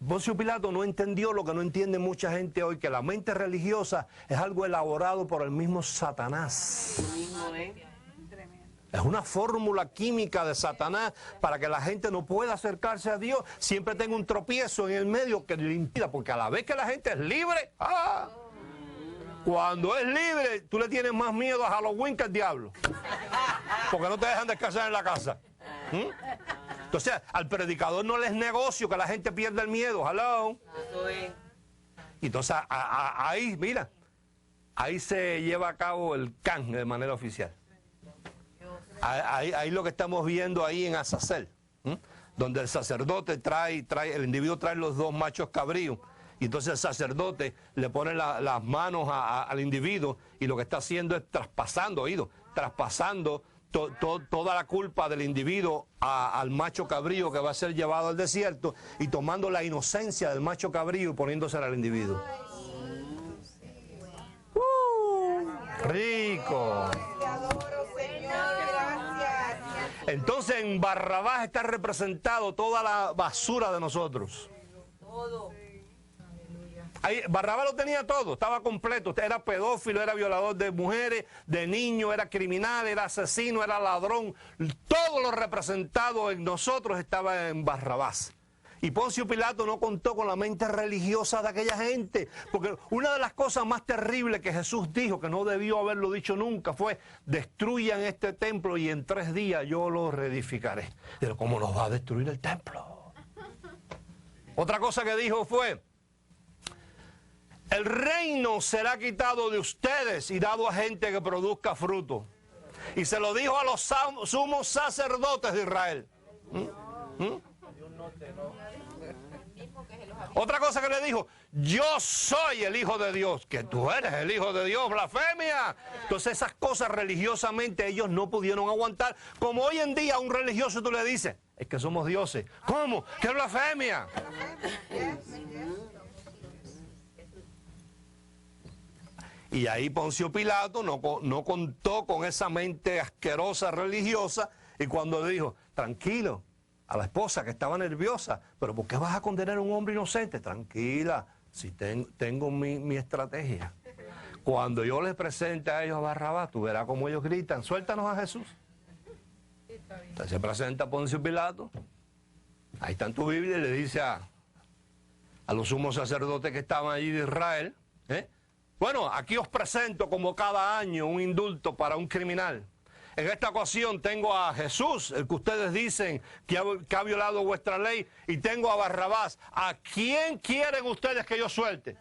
Poncio Pilato no entendió lo que no entiende mucha gente hoy, que la mente religiosa es algo elaborado por el mismo Satanás. Es una fórmula química de Satanás para que la gente no pueda acercarse a Dios. Siempre tenga un tropiezo en el medio que le impida, porque a la vez que la gente es libre, cuando es libre, tú le tienes más miedo a Halloween que al diablo, porque no te dejan descansar en la casa. Entonces, al predicador no le es negocio que la gente pierda el miedo. Hello. Entonces, ahí, mira, ahí se lleva a cabo el canje de manera oficial. Ahí lo que estamos viendo ahí en Azazel, donde el sacerdote el individuo trae los dos machos cabríos, y entonces el sacerdote le pone las manos al individuo, y lo que está haciendo es traspasando toda la culpa del individuo al macho cabrío que va a ser llevado al desierto, y tomando la inocencia del macho cabrío y poniéndosela al individuo. Rico. Entonces en Barrabás está representado toda la basura de nosotros. Barrabás lo tenía todo, estaba completo. Era pedófilo, era violador de mujeres, de niños, era criminal, era asesino, era ladrón. Todo lo representado en nosotros estaba en Barrabás. Y Poncio Pilato no contó con la mente religiosa de aquella gente, porque una de las cosas más terribles que Jesús dijo, que no debió haberlo dicho nunca, fue: destruyan este templo y en 3 días yo lo reedificaré. Pero ¿cómo nos va a destruir el templo? Otra cosa que dijo fue: el reino será quitado de ustedes y dado a gente que produzca fruto. Y se lo dijo a los sumos sacerdotes de Israel. Otra cosa que le dijo, yo soy el Hijo de Dios, que tú eres el Hijo de Dios, blasfemia. Entonces esas cosas religiosamente ellos no pudieron aguantar. Como hoy en día a un religioso tú le dices, es que somos dioses. ¿Cómo? ¿Qué blasfemia? Y ahí Poncio Pilato no contó con esa mente asquerosa religiosa y cuando le dijo, tranquilo, a la esposa que estaba nerviosa, pero ¿por qué vas a condenar a un hombre inocente? Tranquila, si tengo mi estrategia. Cuando yo les presente a ellos a Barrabás, tú verás cómo ellos gritan, suéltanos a Jesús. Entonces se presenta Poncio Pilato, ahí está en tu Biblia y le dice a los sumos sacerdotes que estaban allí de Israel, bueno, aquí os presento como cada año un indulto para un criminal. En esta ocasión tengo a Jesús, el que ustedes dicen que ha violado vuestra ley, y tengo a Barrabás. ¿A quién quieren ustedes que yo suelte?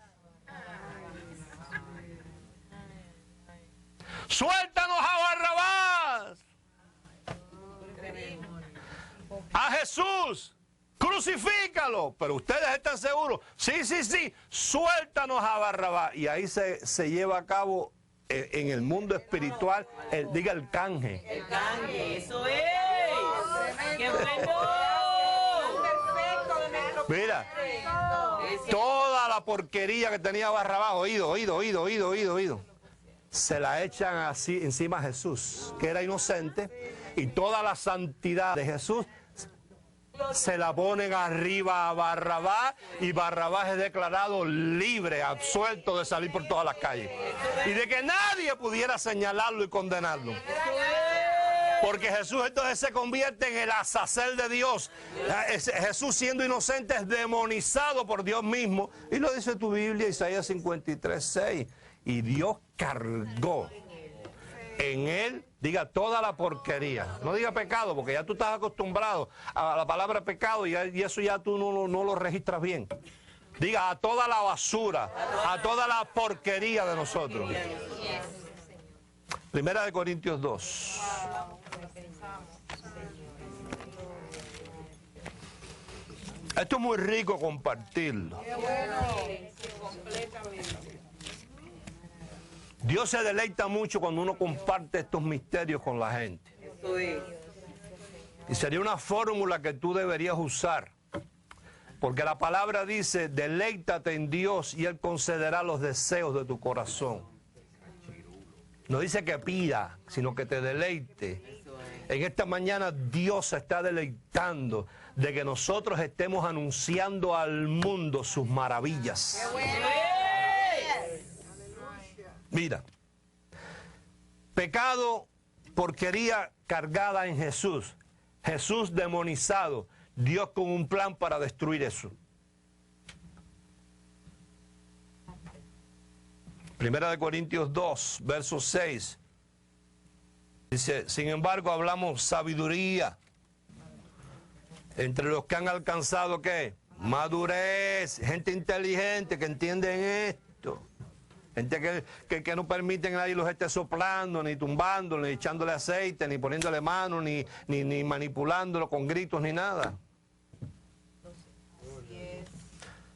¡Suéltanos a Barrabás! ¡A Jesús! ¡Crucifícalo! Pero ustedes están seguros. Sí, sí, sí, suéltanos a Barrabás. Y ahí se lleva a cabo en el mundo espiritual, diga el canje.
El canje, eso es. ¡Qué bueno!
Mira, toda la porquería que tenía Barrabás, oído, se la echan así encima a Jesús, que era inocente, y toda la santidad de Jesús se la ponen arriba a Barrabás, y Barrabás es declarado libre, absuelto de salir por todas las calles. Y de que nadie pudiera señalarlo y condenarlo. Porque Jesús entonces se convierte en el Azazel de Dios. Jesús siendo inocente es demonizado por Dios mismo. Y lo dice tu Biblia, Isaías 53:6. Y Dios cargó en él, diga, toda la porquería. No diga pecado, porque ya tú estás acostumbrado a la palabra pecado y eso ya tú no lo registras bien. Diga, a toda la basura, a toda la porquería de nosotros. Primera de Corintios 2. Esto es muy rico compartirlo. Dios se deleita mucho cuando uno comparte estos misterios con la gente. Y sería una fórmula que tú deberías usar. Porque la palabra dice, deleítate en Dios y Él concederá los deseos de tu corazón. No dice que pida, sino que te deleite. En esta mañana Dios se está deleitando de que nosotros estemos anunciando al mundo sus maravillas. Mira, pecado, porquería cargada en Jesús. Jesús demonizado. Dios con un plan para destruir eso. Primera de Corintios 2, verso 6. Dice, sin embargo, hablamos sabiduría entre los que han alcanzado, ¿qué? Madurez, gente inteligente que entienden esto. Gente que no permiten que nadie los esté soplando, ni tumbando, ni echándole aceite, ni poniéndole mano, ni manipulándolo con gritos, ni nada.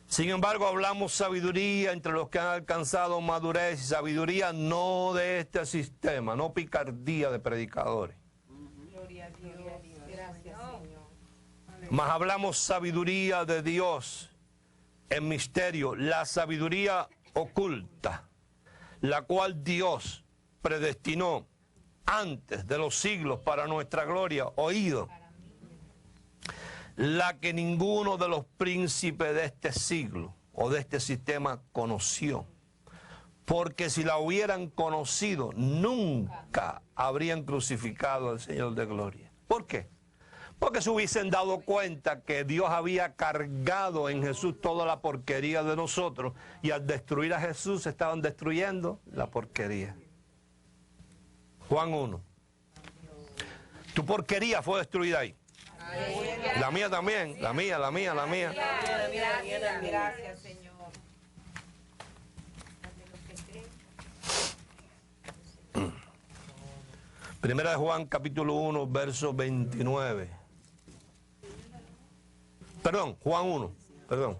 Sin embargo, hablamos sabiduría entre los que han alcanzado madurez, y sabiduría no de este sistema, no picardía de predicadores.
Gloria a Dios. Gracias, Señor.
Mas hablamos sabiduría de Dios en misterio, la sabiduría oculta, la cual Dios predestinó antes de los siglos para nuestra gloria, oído, la que ninguno de los príncipes de este siglo o de este sistema conoció. Porque si la hubieran conocido, nunca habrían crucificado al Señor de gloria. ¿Por qué? Porque se hubiesen dado cuenta que Dios había cargado en Jesús toda la porquería de nosotros, y al destruir a Jesús estaban destruyendo la porquería. Juan 1. Tu porquería fue destruida ahí. La mía también, la mía.
Gracias, Señor.
Primera de Juan, capítulo 1, verso 29. Perdón, Juan 1, perdón.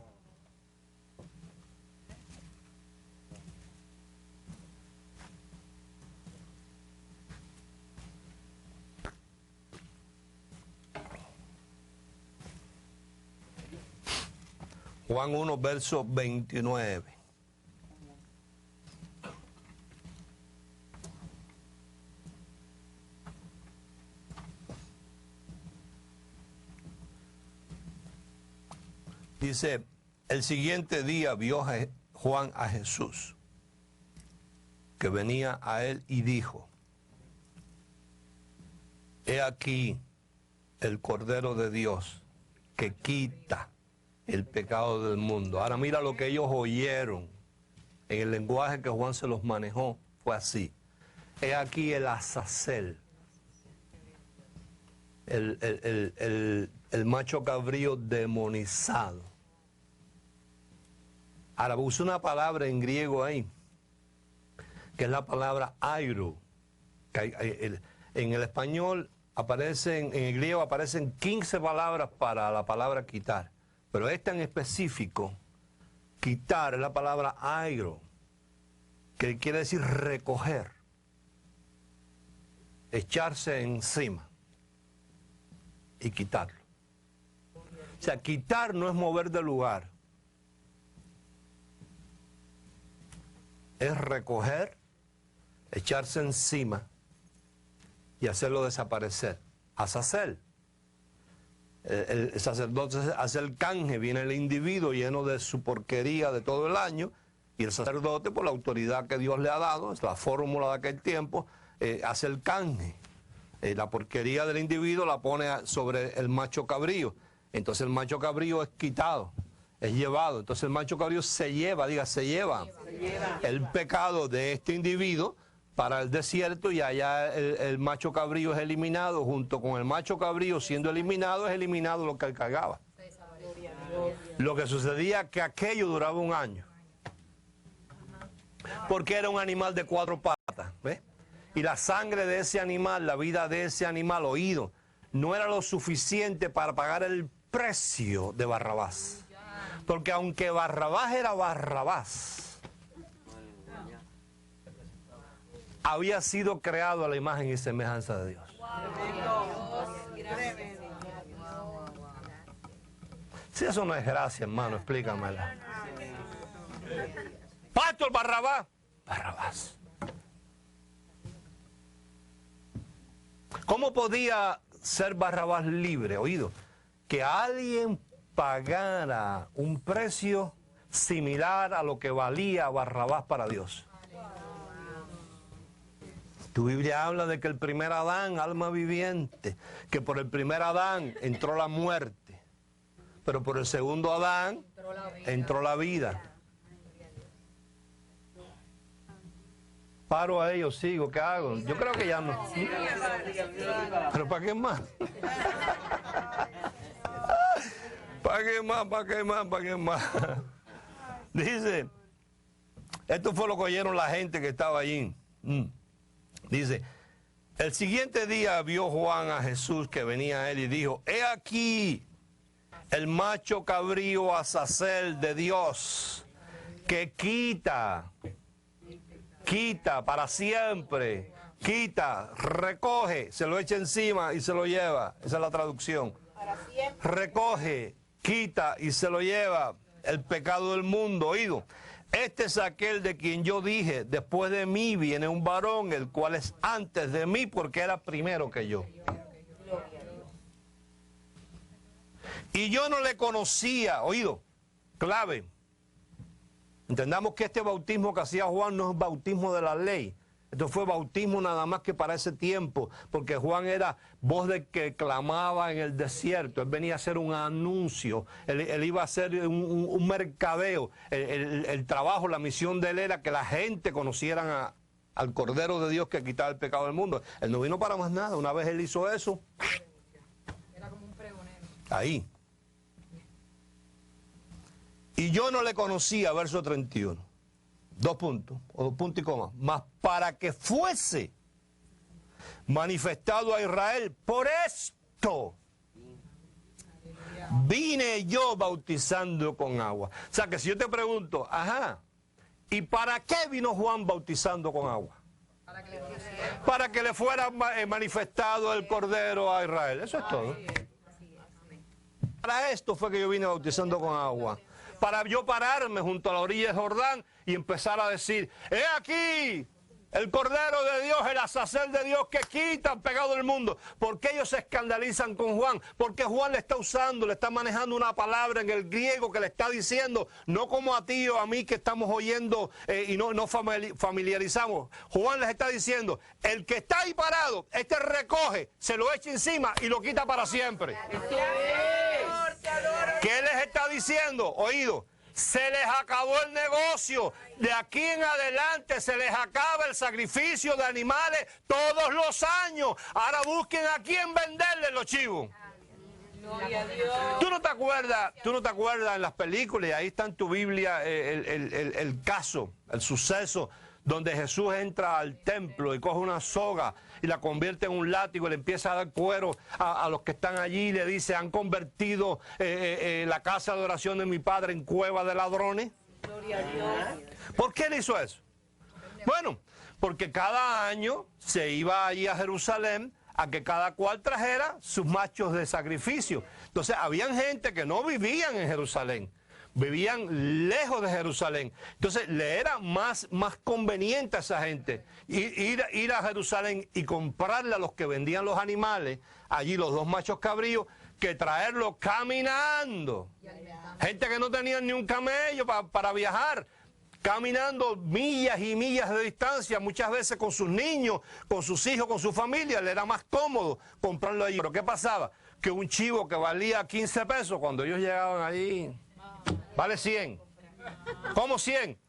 Juan 1, verso 29. Dice, el siguiente día vio Juan a Jesús, que venía a él y dijo, he aquí el Cordero de Dios que quita el pecado del mundo. Ahora mira lo que ellos oyeron. En el lenguaje que Juan se los manejó fue así. He aquí el Azazel, el macho cabrío demonizado. Ahora usa una palabra en griego ahí, que es la palabra airo. En el español aparecen, en el griego aparecen 15 palabras para la palabra quitar. Pero esta en específico, quitar, es la palabra airo, que quiere decir recoger, echarse encima y quitarlo. O sea, quitar no es mover de lugar, es recoger, echarse encima y hacerlo desaparecer. Azazel. El sacerdote hace el canje, viene el individuo lleno de su porquería de todo el año, y el sacerdote, por la autoridad que Dios le ha dado, es la fórmula de aquel tiempo, hace el canje. La porquería del individuo la pone sobre el macho cabrío. Entonces el macho cabrío es quitado, es llevado. Entonces el macho cabrío se lleva el pecado de este individuo para el desierto, y allá el macho cabrío es eliminado. Junto con el macho cabrío siendo eliminado, es eliminado lo que él cargaba. Lo que sucedía es que aquello duraba un año, porque era un animal de 4 patas, ¿ves? Y la sangre de ese animal, la vida de ese animal, oído, no era lo suficiente para pagar el precio de Barrabás. Porque aunque Barrabás era Barrabás, había sido creado a la imagen y semejanza de Dios. Si eso no es gracia, hermano, explícamela. Pastor Barrabás, Barrabás. ¿Cómo podía ser Barrabás libre? Oído, que alguien pagara un precio similar a lo que valía Barrabás para Dios. Tu Biblia habla de que el primer Adán, alma viviente, que por el primer Adán entró la muerte, pero por el segundo Adán entró la vida. Paro a ellos, sigo, ¿qué hago? Yo creo que ya no. ¿Pero para qué más? ¿Para qué más? ¿Para qué más? ¿Para qué más? Dice, esto fue lo que oyeron la gente que estaba allí. Dice, el siguiente día vio Juan a Jesús que venía a él y dijo, he aquí el macho cabrío Azazel de Dios, que quita para siempre, quita, recoge, se lo echa encima y se lo lleva. Esa es la traducción. Recoge, quita y se lo lleva el pecado del mundo. Oído, este es aquel de quien yo dije, después de mí viene un varón, el cual es antes de mí, porque era primero que yo. Y yo no le conocía. Oído, clave. Entendamos que este bautismo que hacía Juan no es bautismo de la ley. Esto fue bautismo nada más que para ese tiempo, porque Juan era voz de que clamaba en el desierto. Él venía a hacer un anuncio, él iba a hacer un mercadeo. El trabajo, la misión de él era que la gente conocieran al Cordero de Dios que quitaba el pecado del mundo. Él no vino para más nada. Una vez él hizo eso,
Era como un pregonero.
Ahí. Y yo no le conocía, verso 31. 2 puntos, o punto y coma. Mas para que fuese manifestado a Israel. Por esto vine yo bautizando con agua. O sea que si yo te pregunto, ajá, ¿y para qué vino Juan bautizando con agua? Para que le fuera manifestado el Cordero a Israel. Eso es todo. Para esto fue que yo vine bautizando con agua. Para yo pararme junto a la orilla de Jordán y empezar a decir, ¡he aquí! El Cordero de Dios, el Azazel de Dios que quita el pecado del mundo. ¿Por qué ellos se escandalizan con Juan? Porque Juan le está usando, le está manejando una palabra en el griego que le está diciendo, no como a ti o a mí que estamos oyendo y no familiarizamos. Juan les está diciendo, el que está ahí parado, este recoge, se lo echa encima y lo quita para siempre. ¿Qué les está diciendo? Oído. Se les acabó el negocio. De aquí en adelante se les acaba el sacrificio de animales todos los años. Ahora busquen a quién venderles los chivos. ¿Tú no te acuerdas en las películas? Y ahí está en tu Biblia el caso, el suceso, donde Jesús entra al templo y coge una soga y la convierte en un látigo y le empieza a dar cuero a los que están allí y le dice, ¿han convertido la casa de oración de mi padre en cueva de ladrones? Gloria a Dios. ¿Por qué le hizo eso? Bueno, porque cada año se iba allí a Jerusalén a que cada cual trajera sus machos de sacrificio. Entonces, habían gente que no vivían en Jerusalén. Vivían lejos de Jerusalén. Entonces le era más conveniente a esa gente ir a Jerusalén y comprarle a los que vendían los animales, allí los 2 machos cabríos, que traerlos caminando. Gente que no tenía ni un camello para viajar, caminando millas y millas de distancia, muchas veces con sus niños, con sus hijos, con su familia. Le era más cómodo comprarlo allí. Pero ¿qué pasaba? Que un chivo que valía 15 pesos, cuando ellos llegaban allí, vale 100. ¿Cómo 100?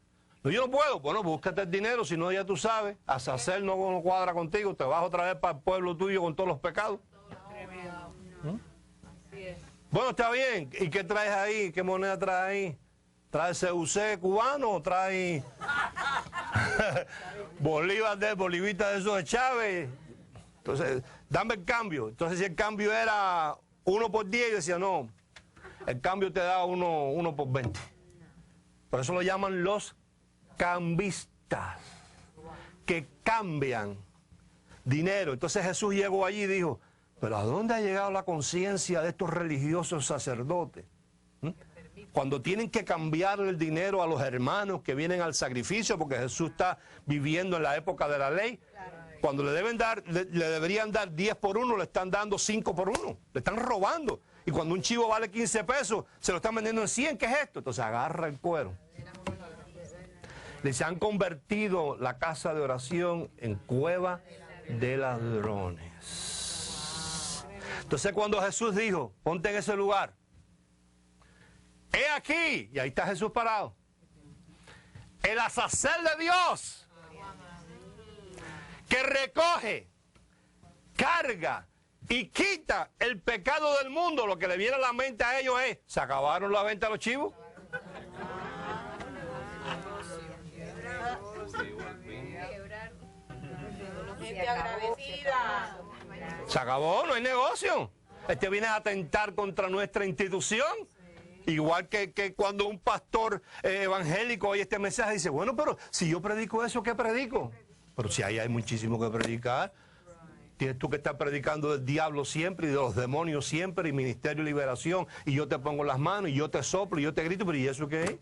No, yo no puedo. Bueno, búscate el dinero, si no ya tú sabes. Azazel no cuadra contigo, te vas otra vez para el pueblo tuyo con todos los pecados. Bueno, está bien. ¿Y qué traes ahí? ¿Qué moneda traes ahí? ¿Traes CUC cubano o traes bolivita de esos de Chávez? Entonces, dame el cambio. Entonces, si el cambio era 1 por 10, yo decía, no, el cambio te da 1 por 20. Por eso lo llaman los cambistas, que cambian dinero. Entonces Jesús llegó allí y dijo, pero ¿a dónde ha llegado la conciencia de estos religiosos sacerdotes? Cuando tienen que cambiar el dinero a los hermanos que vienen al sacrificio, porque Jesús está viviendo en la época de la ley, cuando le deberían dar 10 por 1, le están dando 5 por 1, le están robando. Y cuando un chivo vale 15 pesos, se lo están vendiendo en 100, ¿qué es esto? Entonces agarra el cuero. Les han convertido la casa de oración en cueva de ladrones. Entonces cuando Jesús dijo, ponte en ese lugar, he aquí, y ahí está Jesús parado, el Azazel de Dios, que recoge, carga y quita el pecado del mundo. Lo que le viene a la mente a ellos es, ¿se acabaron la venta de los chivos?
Gente agradecida.
Se acabó, no hay negocio. Este viene a atentar contra nuestra institución. Igual que cuando un pastor evangélico oye este mensaje y dice, bueno, pero si yo predico eso, ¿qué predico? Pero si ahí hay muchísimo que predicar. Tienes tú que estar predicando del diablo siempre y de los demonios siempre y ministerio de liberación y yo te pongo las manos y yo te soplo y yo te grito, pero ¿y eso qué es?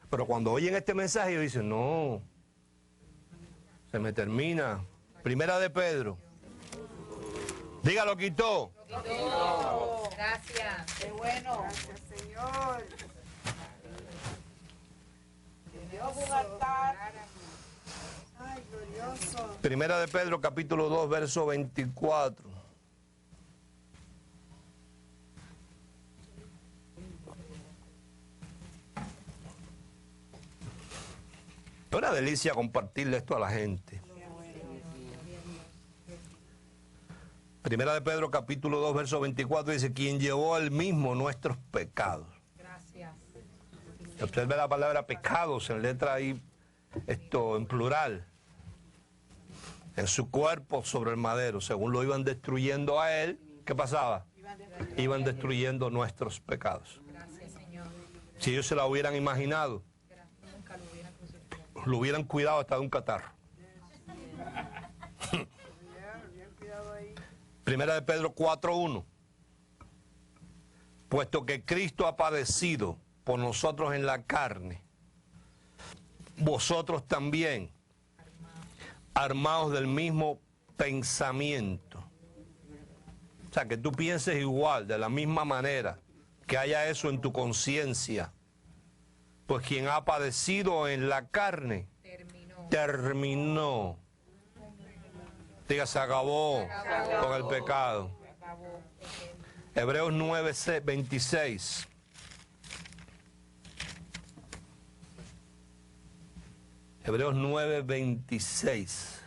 Pero cuando oyen este mensaje ellos dicen, no, se me termina. Primera de Pedro. Dígalo, quitó.
Gracias.
Qué bueno. Gracias, Señor. Dios un altar. Ay, glorioso.
Primera de Pedro, capítulo 2, verso 24. Es una delicia compartirle esto a la gente. Primera de Pedro, capítulo 2, verso 24, dice, quien llevó él mismo nuestros pecados.
Gracias.
Usted ve la palabra pecados en letra ahí, esto en plural. en su cuerpo sobre el madero. Según lo iban destruyendo a él, ¿qué pasaba? Iban destruyendo nuestros pecados. Si ellos se la hubieran imaginado, lo hubieran cuidado hasta de un catarro. Primera de Pedro 4:1. Puesto que Cristo ha padecido por nosotros en la carne, vosotros también, armados del mismo pensamiento. O sea, que tú pienses igual, de la misma manera, que haya eso en tu conciencia. Pues quien ha padecido en la carne, terminó. Diga, se acabó con el pecado. Hebreos 9:26. Hebreos 9:26.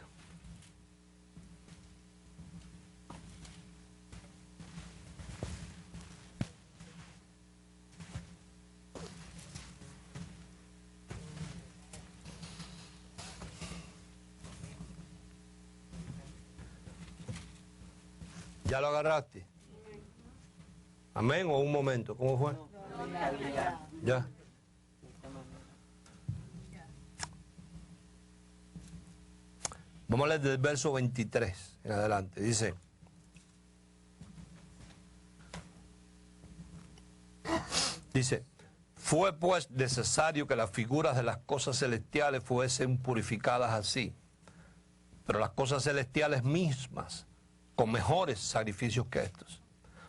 ¿Ya lo agarraste? ¿Amén? ¿O un momento? ¿Cómo fue? Ya. Vamos a leer del verso 23 en adelante. Dice, fue pues necesario que las figuras de las cosas celestiales fuesen purificadas así, pero las cosas celestiales mismas con mejores sacrificios que estos.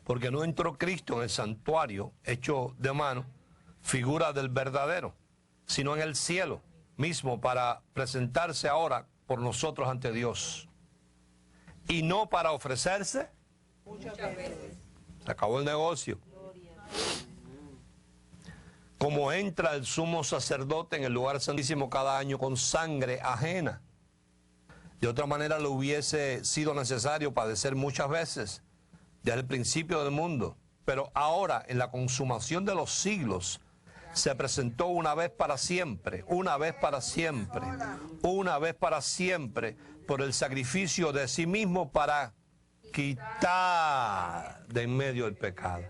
Porque no entró Cristo en el santuario hecho de mano, figura del verdadero, sino en el cielo mismo para presentarse ahora por nosotros ante Dios. Y no para ofrecerse muchas veces. Se acabó el negocio. Como entra el sumo sacerdote en el lugar santísimo cada año con sangre ajena. De otra manera le hubiese sido necesario padecer muchas veces desde el principio del mundo. Pero ahora, en la consumación de los siglos, se presentó una vez para siempre, una vez para siempre, una vez para siempre, por el sacrificio de sí mismo para quitar de en medio el pecado.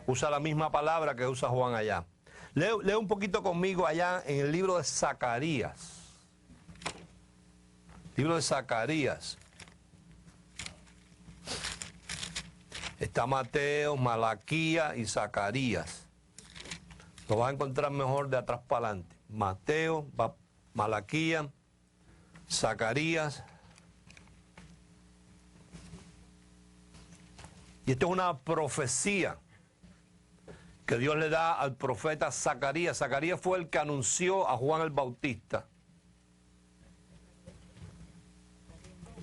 Usa la misma palabra que usa Juan allá. Lee un poquito conmigo allá en el libro de Zacarías. Libro de Zacarías. Está Mateo, Malaquías y Zacarías. Lo vas a encontrar mejor de atrás para adelante. Mateo, Malaquías, Zacarías. Y esto es una profecía que Dios le da al profeta Zacarías. Zacarías fue el que anunció a Juan el Bautista.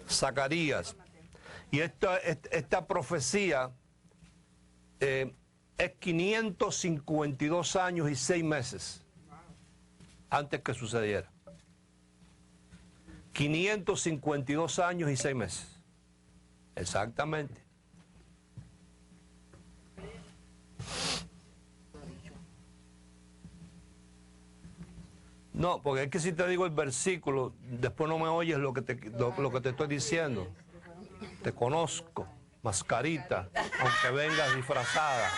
Zacarías. Y esta profecía es 552 años y 6 meses antes que sucediera. 552 años y 6 meses. Exactamente. No, porque es que si te digo el versículo, después no me oyes lo que te estoy diciendo. Te conozco, mascarita, aunque vengas disfrazada.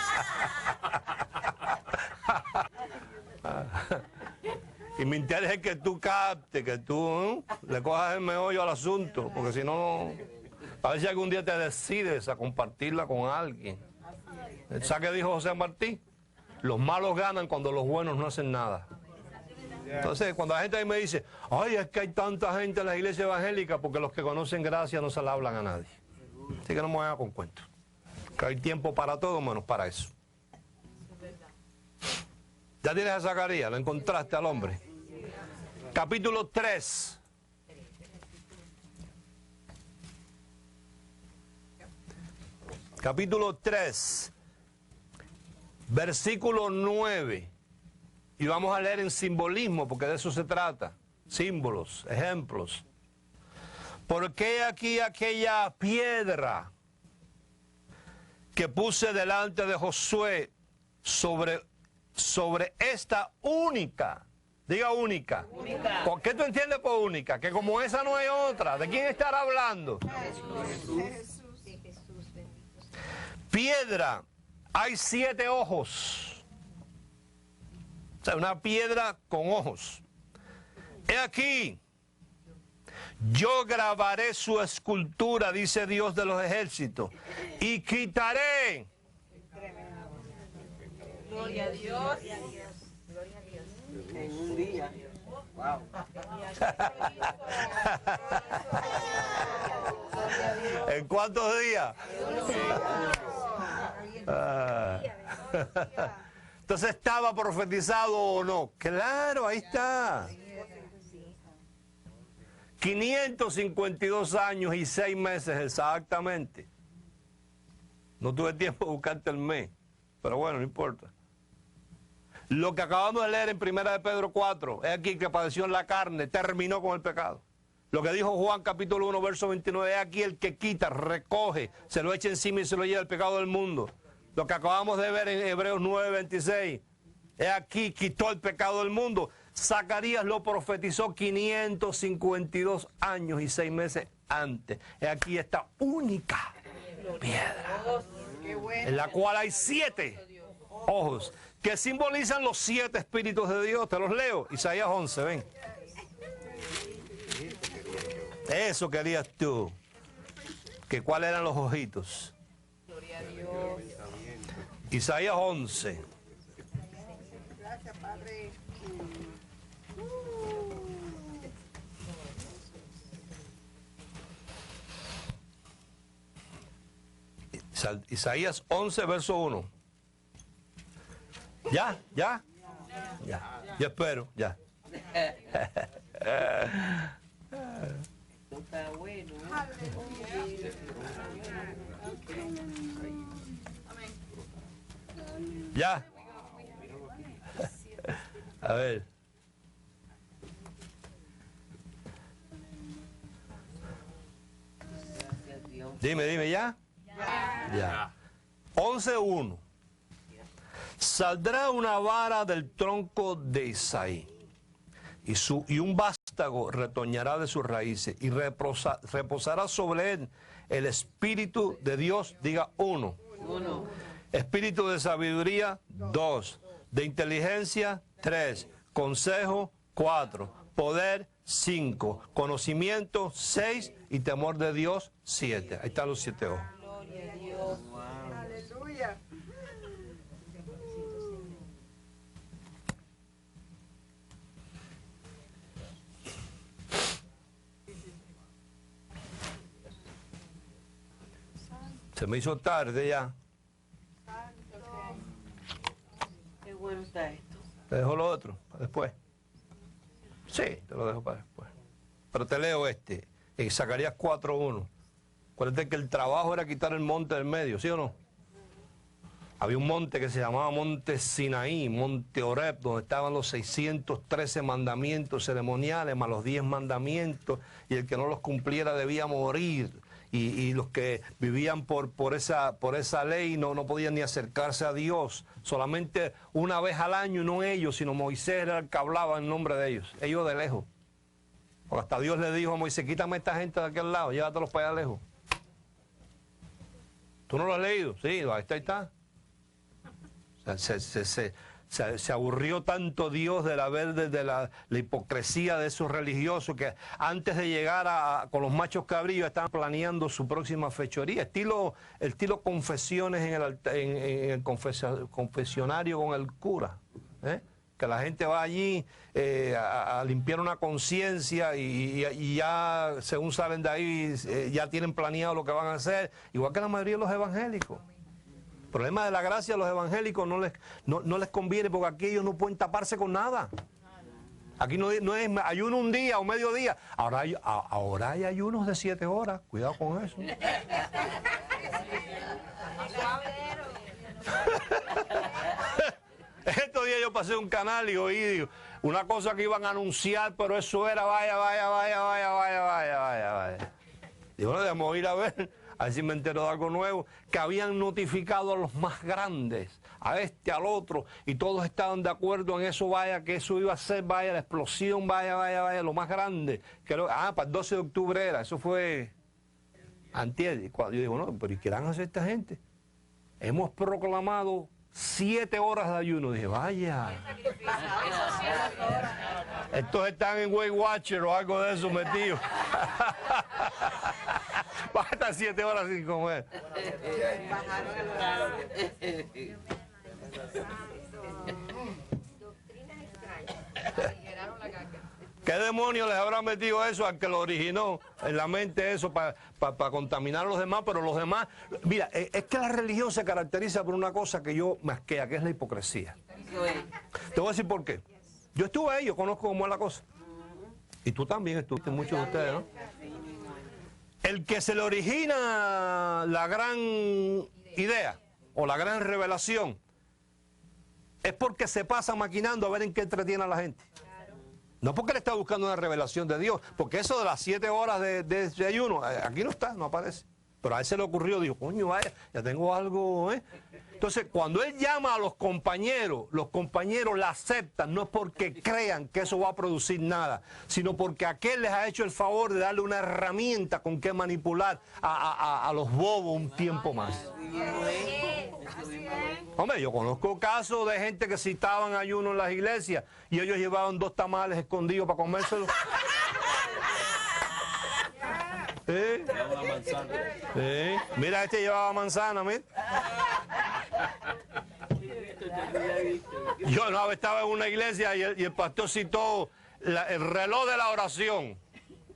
Y mi interés es que tú captes, que tú le cojas el meollo al asunto, porque si no, a ver si algún día te decides a compartirla con alguien. ¿Sabes qué dijo José Martí? Los malos ganan cuando los buenos no hacen nada. Entonces, cuando la gente ahí me dice, ay, es que hay tanta gente en la iglesia evangélica, porque los que conocen gracia no se la hablan a nadie. Así que no me vayan con cuentos. Que hay tiempo para todo menos para eso. Ya tienes a Zacarías, lo encontraste al hombre. Capítulo 3. Capítulo 3. Versículo 9. Y vamos a leer en simbolismo, porque de eso se trata. Símbolos, ejemplos. ¿Por qué aquí aquella piedra que puse delante de Josué sobre esta única Diga única.
Única.
¿Por qué tú entiendes por única? Que como esa no hay otra. ¿De quién estará hablando? Piedra. Hay 7 ojos. O sea, una piedra con ojos. He aquí. Yo grabaré su escultura, dice Dios de los ejércitos, y quitaré.
Gloria a Dios.
En un día. Wow.
¿En cuántos días? Ah. Entonces, ¿estaba profetizado o no? Claro, ahí está. 552 años y 6 meses exactamente. No tuve tiempo de buscarte el mes, pero bueno, no importa. Lo que acabamos de leer en 1 de Pedro 4, es aquí que padeció en la carne, terminó con el pecado. Lo que dijo Juan capítulo 1, verso 29, es aquí el que quita, recoge, se lo echa encima y se lo lleva el pecado del mundo. Lo que acabamos de ver en Hebreos 9, 26, es aquí, quitó el pecado del mundo. Zacarías lo profetizó 552 años y 6 meses antes. Es aquí esta única piedra, en la cual hay 7 ojos, que simbolizan los 7 espíritus de Dios. Te los leo, Isaías 11, ven. Eso querías tú. ¿Que cuáles eran los ojitos? Isaías 11.
Gracias, Padre.
Isaías 11, verso 1. ¿Ya? ¿Ya? Ya. Yo espero, ya.
Está bueno.
¿Ya? A ver. Dime, ¿ya? Ya. 11:1. Saldrá una vara del tronco de Isaí, y un vástago retoñará de sus raíces, y reposará sobre él el Espíritu de Dios, diga 1. Espíritu de sabiduría, 2. De inteligencia, 3. Consejo, 4. Poder, 5. Conocimiento, 6. Y temor de Dios, 7. Ahí están los 7 ojos.
Aleluya.
Se me hizo tarde ya.
Qué bueno está esto.
Te dejo lo otro, para después. Sí, te lo dejo para después. Pero te leo este, en Zacarías 4:1. Acuérdate que el trabajo era quitar el monte del medio, ¿sí o no? Había un monte que se llamaba Monte Sinaí, Monte Horeb, donde estaban los 613 mandamientos ceremoniales, más los 10 mandamientos, y el que no los cumpliera debía morir. Y los que vivían por esa ley no podían ni acercarse a Dios. Solamente una vez al año, y no ellos, sino Moisés era el que hablaba en nombre de ellos de lejos. Porque hasta Dios le dijo a Moisés, quítame a esta gente de aquel lado, llévatelos para allá lejos. ¿Tú no lo has leído? Sí, ahí está. Se aburrió tanto Dios de la hipocresía de esos religiosos que antes de llegar con los machos cabrillos estaban planeando su próxima fechoría, estilo confesiones en el confesionario con el cura, que la gente va allí a limpiar una conciencia y ya según salen de ahí ya tienen planeado lo que van a hacer, igual que la mayoría de los evangélicos. El problema de la gracia a los evangélicos no les conviene, porque aquí ellos no pueden taparse con nada. Aquí no es ayuno un día o medio día. Ahora hay ayunos de 7 horas. Cuidado con eso. Estos días yo pasé un canal y oí una cosa que iban a anunciar, pero eso era vaya. Digo, no, debemos ir a ver. a ver si me entero de algo nuevo, que habían notificado a los más grandes, a este, al otro, y todos estaban de acuerdo en eso, vaya, que eso iba a ser, vaya, la explosión, vaya, lo más grande. Para el 12 de octubre era, eso fue antier. Y cuando yo digo, no, pero ¿y qué van a hacer esta gente? Hemos proclamado 7 horas de ayuno. Dije, vaya. Estos están en Weight Watcher o algo de eso metidos. Va a estar 7 horas sin comer. ¿Qué demonios les habrá metido eso al que lo originó en la mente, eso para contaminar a los demás? Pero los demás, mira, es que la religión se caracteriza por una cosa que yo me asquea, que es la hipocresía. Te voy a decir por qué. Yo estuve ahí, yo conozco cómo es la cosa. Y tú también estuviste, muchos de ustedes, ¿no? El que se le origina la gran idea o la gran revelación es porque se pasa maquinando a ver en qué entretiene a la gente. No porque le está buscando una revelación de Dios, porque eso de las 7 horas de ayuno, aquí no está, no aparece. Pero a él se le ocurrió, dijo, coño, vaya, ya tengo algo, ¿eh? Entonces, cuando él llama a los compañeros la aceptan, no es porque crean que eso va a producir nada, sino porque aquel les ha hecho el favor de darle una herramienta con que manipular a los bobos un tiempo más. Hombre, yo conozco casos de gente que citaban ayuno en las iglesias y ellos llevaban 2 tamales escondidos para comérselos. ¿Sí? ¿Sí? Mira, este llevaba manzana, mira. Yo no estaba en una iglesia y el pastor citó el reloj de la oración.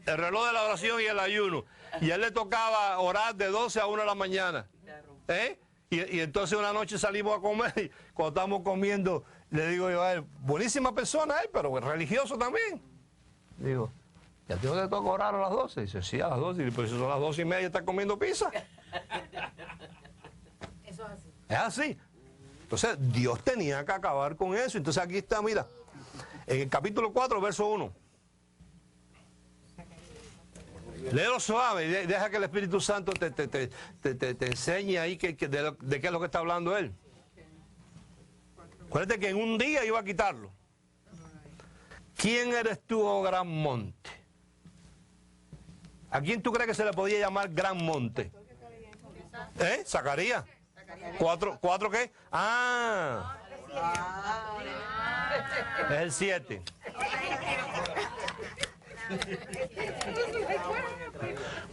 El reloj de la oración y el ayuno. Y a él le tocaba orar de 12 a 1 de la mañana. ¿Eh? Y entonces una noche salimos a comer y cuando estamos comiendo, le digo yo a él, buenísima persona él, pero religioso también. Digo, ¿y a ti no te toca orar a las 12? Dice, sí, a las 12. Y pues son las 12:30 y está comiendo pizza.
Eso es así.
Es así. Entonces, Dios tenía que acabar con eso. Entonces aquí está, mira, en el capítulo 4, verso 1. Léelo suave y deja que el Espíritu Santo te enseñe ahí de qué es lo que está hablando él. Acuérdate que en un día iba a quitarlo. ¿Quién eres tú, oh gran monte? ¿A quién tú crees que se le podía llamar gran monte? Zacarías. ¿Cuatro qué? Ah. Es el 7.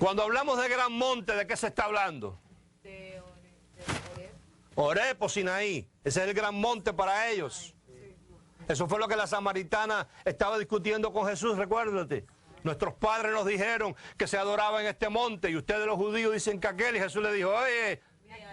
Cuando hablamos de gran monte, ¿de qué se está hablando? Oreb o Sinaí. Ese es el gran monte para ellos. Eso fue lo que la samaritana estaba discutiendo con Jesús, recuérdate. Nuestros padres nos dijeron que se adoraba en este monte y ustedes los judíos dicen que aquel. Y Jesús le dijo, oye,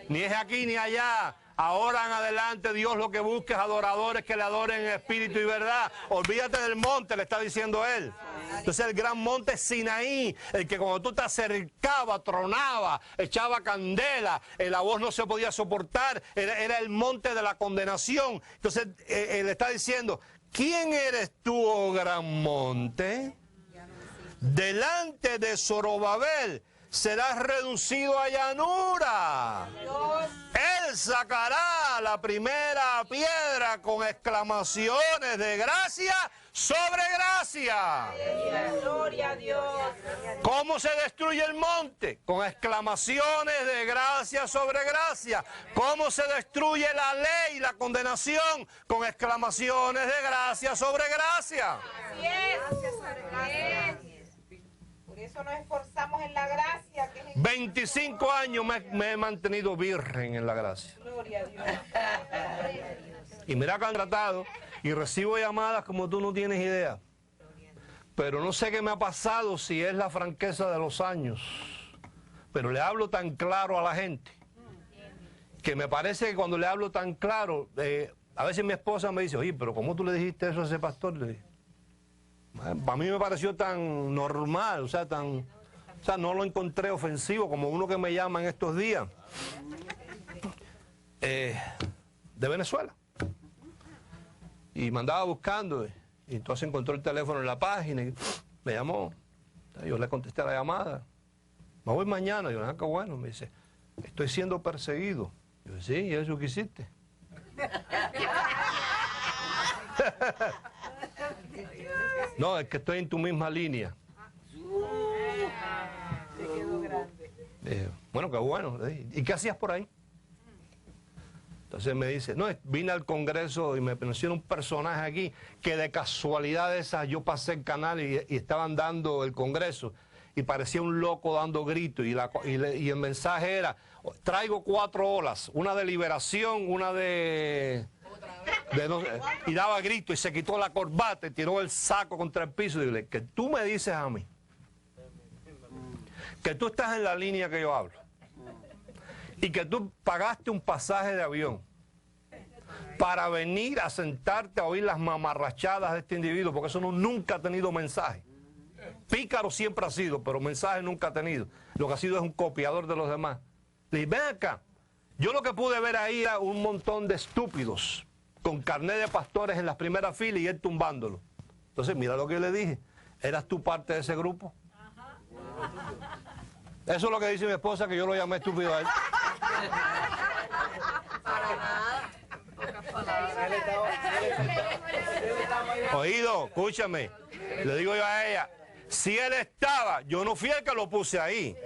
ni es aquí ni allá. Ahora en adelante Dios lo que busca es adoradores que le adoren en espíritu y verdad. Olvídate del monte, le está diciendo él. Entonces el gran monte es Sinaí, el que cuando tú te acercabas, tronaba, echaba candela, la voz no se podía soportar, era el monte de la condenación. Entonces él está diciendo, ¿quién eres tú, oh gran monte? Delante de Zorobabel serás reducido a llanura. Él sacará la primera piedra con exclamaciones de gracia sobre gracia.
Gloria a Dios.
¿Cómo se destruye el monte? Con exclamaciones de gracia sobre gracia. ¿Cómo se destruye la ley y la condenación? Con exclamaciones de gracia sobre gracia.
Así es. Por eso nos esforzamos en la gracia.
25 años me he mantenido virgen en la gracia.
Gloria a Dios.
Y mira que han tratado y recibo llamadas como tú no tienes idea. Pero no sé qué me ha pasado, si es la franqueza de los años. Pero le hablo tan claro a la gente que me parece que cuando le hablo tan claro, a veces mi esposa me dice, oye, pero ¿cómo tú le dijiste eso a ese pastor? Le dije, para mí me pareció tan normal, o sea, no lo encontré ofensivo como uno que me llama en estos días de Venezuela. Y me andaba buscando, y entonces encontró el teléfono en la página y me llamó. Yo le contesté la llamada. me voy mañana. Yo, qué bueno. Me dice, estoy siendo perseguido. Yo, sí, ¿y eso qué hiciste? No, es que estoy en tu misma línea. Bueno, qué bueno. ¿Y qué hacías por ahí? Entonces me dice, no, vine al Congreso y me pusieron un personaje aquí que de casualidad de esas yo pasé el canal y estaban dando el Congreso y parecía un loco dando gritos y el mensaje era, traigo 4 olas, una de liberación, una y daba gritos y se quitó la corbata y tiró el saco contra el piso y dile, que tú me dices a mí que tú estás en la línea que yo hablo y que tú pagaste un pasaje de avión para venir a sentarte a oír las mamarrachadas de este individuo, porque eso nunca ha tenido mensaje. Pícaro siempre ha sido, pero mensaje nunca ha tenido. Lo que ha sido es un copiador de los demás. Le dije, ven acá, yo lo que pude ver ahí era un montón de estúpidos con carnet de pastores en las primeras filas y él tumbándolo. Entonces mira lo que yo le dije, ¿eras tú parte de ese grupo? Eso es lo que dice mi esposa, que yo lo llamé estúpido a él. Oído, escúchame, le digo yo a ella, si él estaba, yo no fui el que lo puse ahí.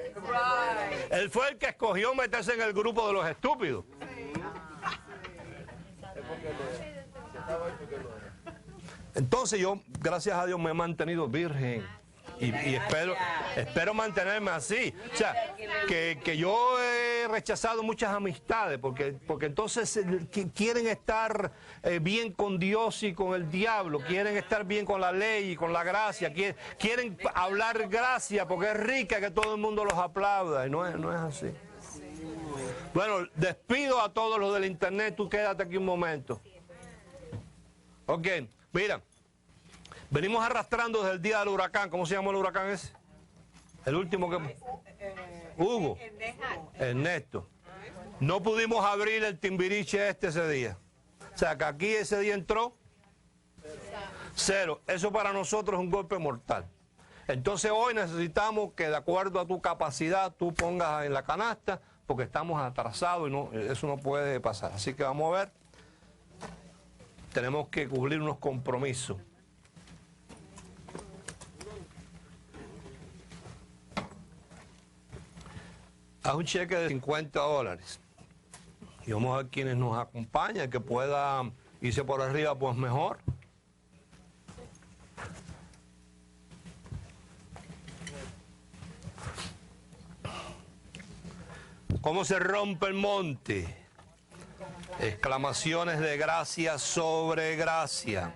Él fue el que escogió meterse en el grupo de los estúpidos. Entonces yo, gracias a Dios, me he mantenido virgen. Y espero mantenerme así. O sea, que yo he rechazado muchas amistades porque entonces quieren estar bien con Dios y con el diablo, quieren estar bien con la ley y con la gracia, quieren hablar gracia porque es rica que todo el mundo los aplauda y no es así. Bueno, despido a todos los del internet, tú quédate aquí un momento. Ok, mira. Venimos arrastrando desde el día del huracán. ¿Cómo se llamó el huracán ese? El último que... Hugo. Ernesto. No pudimos abrir el Timbiriche ese día. O sea, que aquí ese día entró 0. Eso para nosotros es un golpe mortal. Entonces hoy necesitamos que de acuerdo a tu capacidad tú pongas en la canasta, porque estamos atrasados y eso no puede pasar. Así que vamos a ver. Tenemos que cumplir unos compromisos. Haz un cheque de $50. Y vamos a ver quienes nos acompañan, el que pueda irse por arriba, pues mejor. ¿Cómo se rompe el monte? Exclamaciones de gracia sobre gracia.